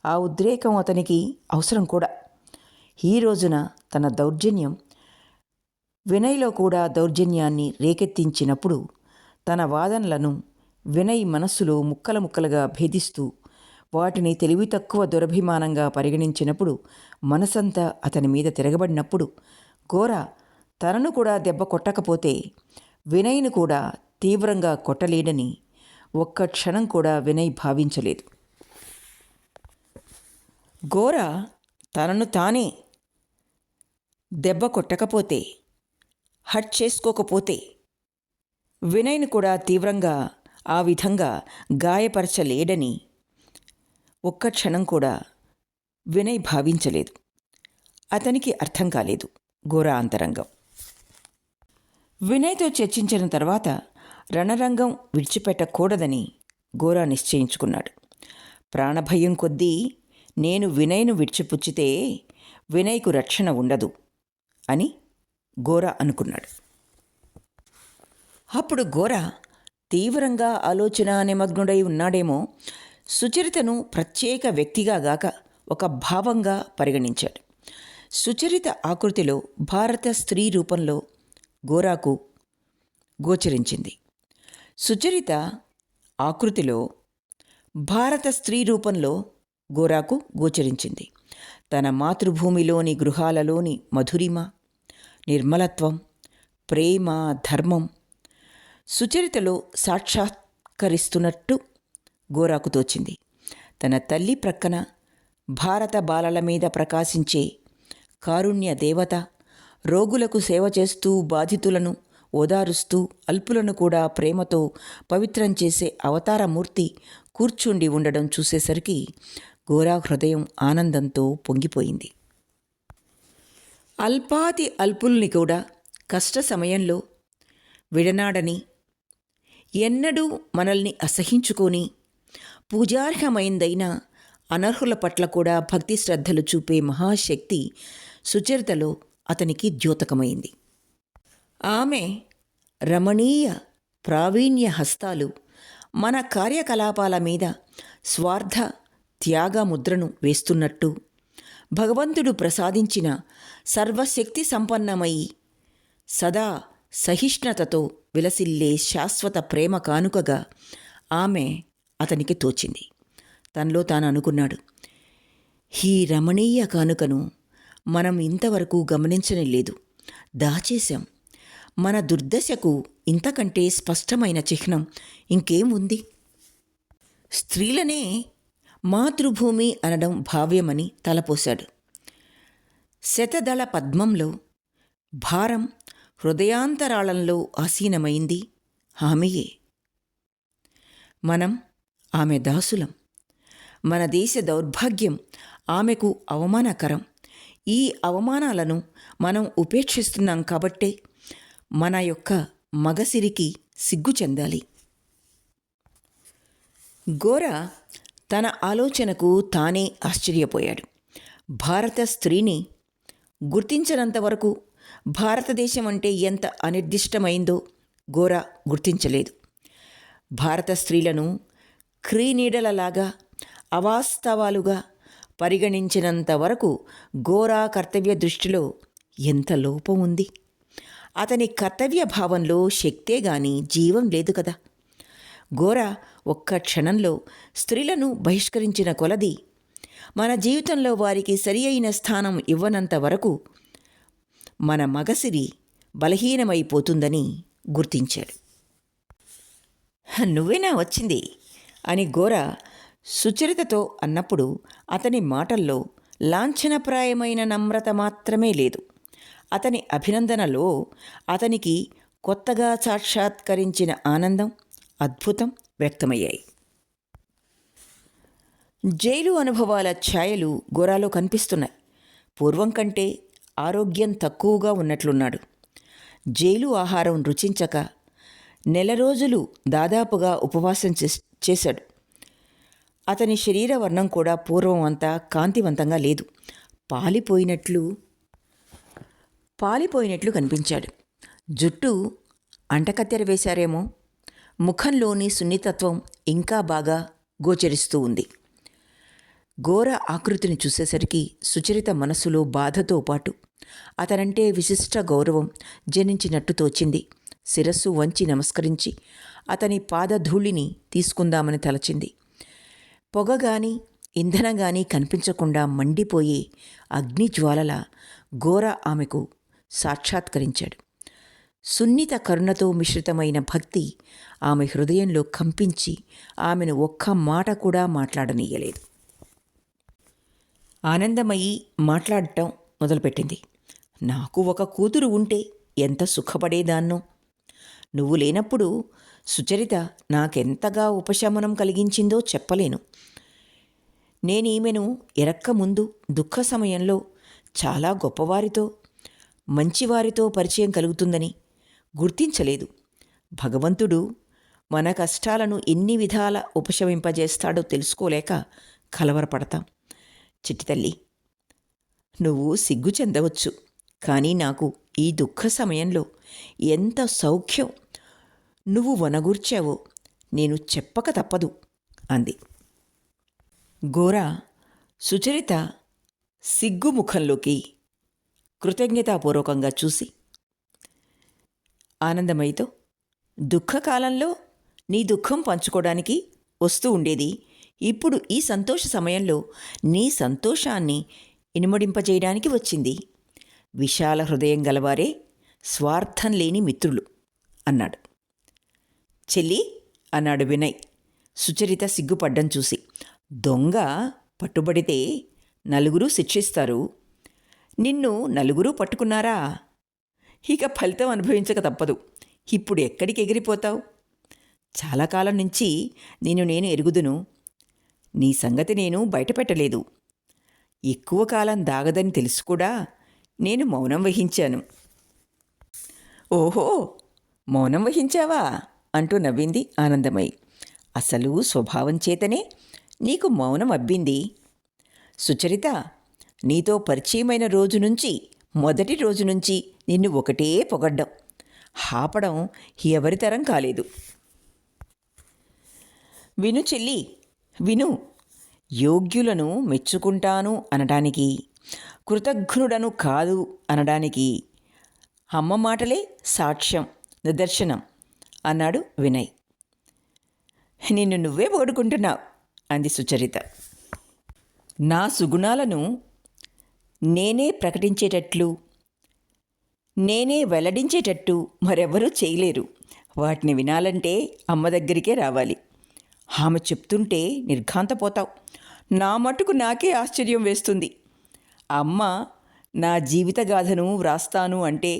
ఆ ఉద్రేకం అతనికి అవసరం కూడా. ఈ రోజున తన దౌర్జన్యం వినయ్లో కూడా దౌర్జన్యాన్ని రేకెత్తించినప్పుడు తన వాదనలను వినయ్ మనస్సులో ముక్కల ముక్కలుగా భేదిస్తూ వాటిని తెలివి తక్కువ దురభిమానంగా పరిగణించినప్పుడు, మనసంతా అతని మీద తిరగబడినప్పుడు గోరా తనను కూడా దెబ్బ కొట్టకపోతే వినయ్ను కూడా తీవ్రంగా కొట్టలేడని ఒక్క క్షణం కూడా వినయ్ భావించలేదు. గోరా తనను తానే దెబ్బ కొట్టకపోతే, హట్ చేసుకోకపోతే వినయ్ను కూడా తీవ్రంగా ఆ విధంగా గాయపరచలేడని ఒక్క క్షణం కూడా వినయ్ భావించలేదు. అతనికి అర్థం కాలేదు గోరా అంతరంగం. వినయ్తో చర్చించిన తర్వాత రణరంగం విడిచిపెట్టకూడదని గోరా నిశ్చయించుకున్నాడు. ప్రాణభయం కొద్దీ నేను వినయ్ను విడిచిపుచ్చితే వినయ్కు రక్షణ ఉండదు అని గోరా అనుకున్నాడు. అప్పుడు గోరా తీవ్రంగా ఆలోచన నిమగ్నుడై ఉన్నాడేమో. సుచరితను ప్రత్యేక వ్యక్తిగా గాక ఒక భావంగా పరిగణించాడు. సుచరిత ఆకృతిలో భారత స్త్రీ రూపంలో గోరాకు గోచరించింది. సుచరిత ఆకృతిలో భారత స్త్రీ రూపంలో గోరాకు గోచరించింది. తన మాతృభూమిలోని గృహాలలోని మధురిమ, నిర్మలత్వం, ప్రేమ, ధర్మం సుచరితలో సాక్షాత్కరిస్తున్నట్టు గోరాకు తోచింది. తన తల్లి ప్రక్కన భారత బాలల మీద ప్రకాశించే కారుణ్య దేవత, రోగులకు సేవ చేస్తూ బాధితులను ఓదారుస్తూ అల్పులను కూడా ప్రేమతో పవిత్రం చేసే అవతారమూర్తి కూర్చుండి ఉండడం చూసేసరికి గోరా హృదయం ఆనందంతో పొంగిపోయింది. అల్పాతి అల్పుల్ని కూడా కష్ట సమయంలో విడనాడని, ఎన్నడూ మనల్ని అసహించుకొని పూజార్హమైందైన అనర్హుల పట్ల కూడా భక్తి శ్రద్ధలు చూపే మహాశక్తి సుచరితలో అతనికి ద్యోతకమైంది. ఆమె రమణీయ ప్రావీణ్య హస్తాలు మన కార్యకలాపాల మీద స్వార్థ త్యాగముద్రను వేస్తున్నట్టు, భగవంతుడు ప్రసాదించిన సర్వశక్తి సంపన్నమై సదా సహిష్ణుతతో విలసిల్లే శాశ్వత ప్రేమ కానుకగా ఆమె అతనికి తోచింది. తనలో తాను అనుకున్నాడు, ఈ రమణీయ కానుకను మనం ఇంతవరకు గమనించనే లేదు, దాచేశాం. మన దుర్దశకు ఇంతకంటే స్పష్టమైన చిహ్నం ఇంకేం ఉంది? స్త్రీలనే మాతృభూమి అనడం భావ్యమని తలపోశాడు. శతదళ పద్మంలో భారం హృదయాంతరాళంలో ఆసీనమైంది ఆమెయే. మనం ఆమె దాసులం. మన దేశ దౌర్భాగ్యం ఆమెకు అవమానకరం. ఈ అవమానాలను మనం ఉపేక్షిస్తున్నాం కాబట్టే మన యొక్క మగసిరికి సిగ్గు చెందాలి. గోర తన ఆలోచనకు తానే ఆశ్చర్యపోయాడు. భారత స్త్రీని గుర్తించనంతవరకు భారతదేశం అంటే ఎంత అనిర్దిష్టమైందో గోర గుర్తించలేదు. భారత స్త్రీలను క్రీనీడలలాగా అవాస్తవాలుగా పరిగణించినంత వరకు గోరా కర్తవ్య దృష్టిలో ఎంత లోపం ఉంది. అతని కర్తవ్య భావంలో శక్తే గాని జీవం లేదు కదా. గోర ఒక్క క్షణంలో స్త్రీలను బహిష్కరించిన కొలది మన జీవితంలో వారికి సరి అయిన స్థానం ఇవ్వనంత వరకు మన మగసిరి బలహీనమైపోతుందని గుర్తించాడు. నువ్వేనా వచ్చింది అని గోర సుచరితతో అన్నప్పుడు అతని మాటల్లో లాంఛనప్రాయమైన నమ్రత మాత్రమే లేదు. అతని అభినందనలో అతనికి కొత్తగా సాక్షాత్కరించిన ఆనందం, అద్భుతం వ్యక్తమయ్యాయి. జైలు అనుభవాల ఛాయలు గోరాలో కనిపిస్తున్నాయి. పూర్వం కంటే ఆరోగ్యం తక్కువగా ఉన్నట్లున్నాడు. జైలు ఆహారం రుచించక నెల రోజులు దాదాపుగా ఉపవాసం చేశాడు. అతని శరీర వర్ణం కూడా పూర్వం అంతా కాంతివంతంగా లేదు. పాలిపోయినట్లు కనిపించాడు. జుట్టు అంటకత్తెర వేశారేమో. ముఖంలోని సున్నితత్వం ఇంకా బాగా గోచరిస్తూ ఉంది. ఘోర ఆకృతిని చూసేసరికి సుచరిత మనసులో బాధతో పాటు అతనంటే విశిష్ట గౌరవం జనించినట్టు తోచింది. శిరస్సు వంచి నమస్కరించి అతని పాదధూళిని తీసుకుందామని తలచింది. పొగగాని ఇంధనగాని కనిపించకుండా మండిపోయే అగ్నిజ్వాలల ఘోర ఆమెకు సాక్షాత్కరించాడు. సున్నిత కరుణతో మిశ్రితమైన భక్తి ఆమె హృదయంలో కంపించి ఆమెను ఒక్క మాట కూడా మాట్లాడనీయలేదు. ఆనందమయి మాట్లాడటం మొదలుపెట్టింది. నాకు ఒక కూతురు ఉంటే ఎంత సుఖపడేదాన్నో. నువ్వు లేనప్పుడు సుచరిత నాకెంతగా ఉపశమనం కలిగించిందో చెప్పలేను. నేనీమెను ఎరక్క ముందు దుఃఖ సమయంలో చాలా గొప్పవారితో, మంచివారితో పరిచయం కలుగుతుందని గుర్తించలేదు. భగవంతుడు మన కష్టాలను ఎన్ని విధాల ఉపశమింపజేస్తాడో తెలుసుకోలేక కలవరపడతాం. చిట్టి తల్లి, నువ్వు సిగ్గు చెందవచ్చు, కానీ నాకు ఈ దుఃఖ సమయంలో ఎంత సౌఖ్యం నువ్వు వనగూర్చావో నేను చెప్పక తప్పదు అంది. ఘోర సుచరిత సిగ్గుముఖంలోకి కృతజ్ఞతాపూర్వకంగా చూసి ఆనందమయితో, దుఃఖకాలంలో నీ దుఃఖం పంచుకోవడానికి వస్తూ ఉండేది, ఇప్పుడు ఈ సంతోష సమయంలో నీ సంతోషాన్ని ఇనుమడింపజేయడానికి వచ్చింది. విశాల హృదయం గలవారే స్వార్థం లేని మిత్రులు అన్నాడు. చెల్లి అన్నాడు వినయ్ సుచరిత సిగ్గుపడ్డం చూసి. దొంగ పట్టుబడితే నలుగురు శిక్షిస్తారు. నిన్ను నలుగురు పట్టుకున్నారా? ఇక ఫలితం అనుభవించక తప్పదు. ఇప్పుడు ఎక్కడికి ఎగిరిపోతావు? చాలా కాలం నుంచి నేను ఎరుగుదును. నీ సంగతి నేను బయటపెట్టలేదు. ఎక్కువ కాలం దాగదని తెలుసు కూడా నేను మౌనం వహించాను. ఓహో, మౌనం వహించావా అంటూ నవ్వింది ఆనందమయి. అసలు స్వభావం చేతనే నీకు మౌనం అబ్బింది. సుచరిత, నీతో పరిచయమైన రోజు నుంచి, మొదటి రోజు నుంచి నిన్ను ఒకటే పొగడ్డం, ఆపడం ఎవరితరం కాలేదు. విను చెల్లి, విను. యోగ్యులను మెచ్చుకుంటాను అనడానికి, కృతజ్ఞుడను కాదు అనడానికి అమ్మ మాటలే సాక్ష్యం, నిదర్శనం అన్నాడు వినయ్. నిన్ను నువ్వే పొగుడుకుంటున్నావు అంది సుచరిత. నా సుగుణాలను నేనే ప్రకటించేటట్లు, నేనే వెల్లడించేటట్టు మరెవరూ చేయలేరు. వాటిని వినాలంటే అమ్మ దగ్గరికే రావాలి. ఆమె చెప్తుంటే నిర్ఘాంతపోతావు. నా మటుకు నాకే ఆశ్చర్యం వేస్తుంది. అమ్మ నా జీవితగాథను వ్రాస్తాను అంటే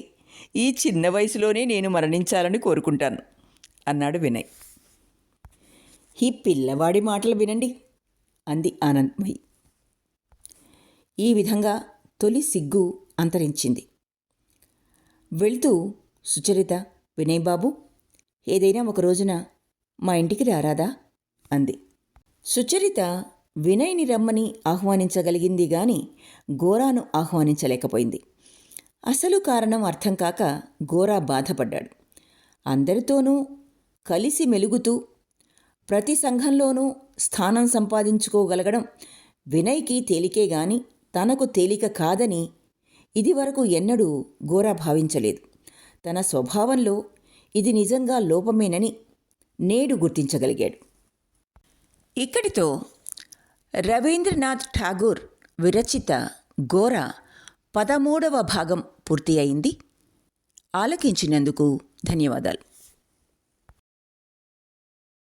ఈ చిన్న వయసులోనే నేను మరణించాలని కోరుకుంటాను అన్నాడు వినయ్. ఈ పిల్లవాడి మాటలు వినండి అంది ఆనందమయి. ఈ విధంగా తొలి సిగ్గు అంతరించింది. వెళ్తూ సుచరిత, వినయ్ బాబు, ఏదైనా ఒక రోజున మా ఇంటికి రారాదా అంది. సుచరిత వినయ్ని రమ్మని ఆహ్వానించగలిగింది గాని గోరాను ఆహ్వానించలేకపోయింది. అసలు కారణం అర్థం కాక గోరా బాధపడ్డాడు. అందరితోనూ కలిసి మెలుగుతూ ప్రతి సంఘంలోనూ స్థానం సంపాదించుకోగలగడం వినయ్కి తేలికే గాని తనకు తేలిక కాదని ఇదివరకు ఎన్నడూ గోరా భావించలేదు. తన స్వభావంలో ఇది నిజంగా లోపమేనని నేడు గుర్తించగలిగాడు. ఇక్కడితో రవీంద్రనాథ్ ఠాగూర్ విరచిత గోరా 13వ భాగం పూర్తి అయింది. ఆలకించినందుకు ధన్యవాదాలు.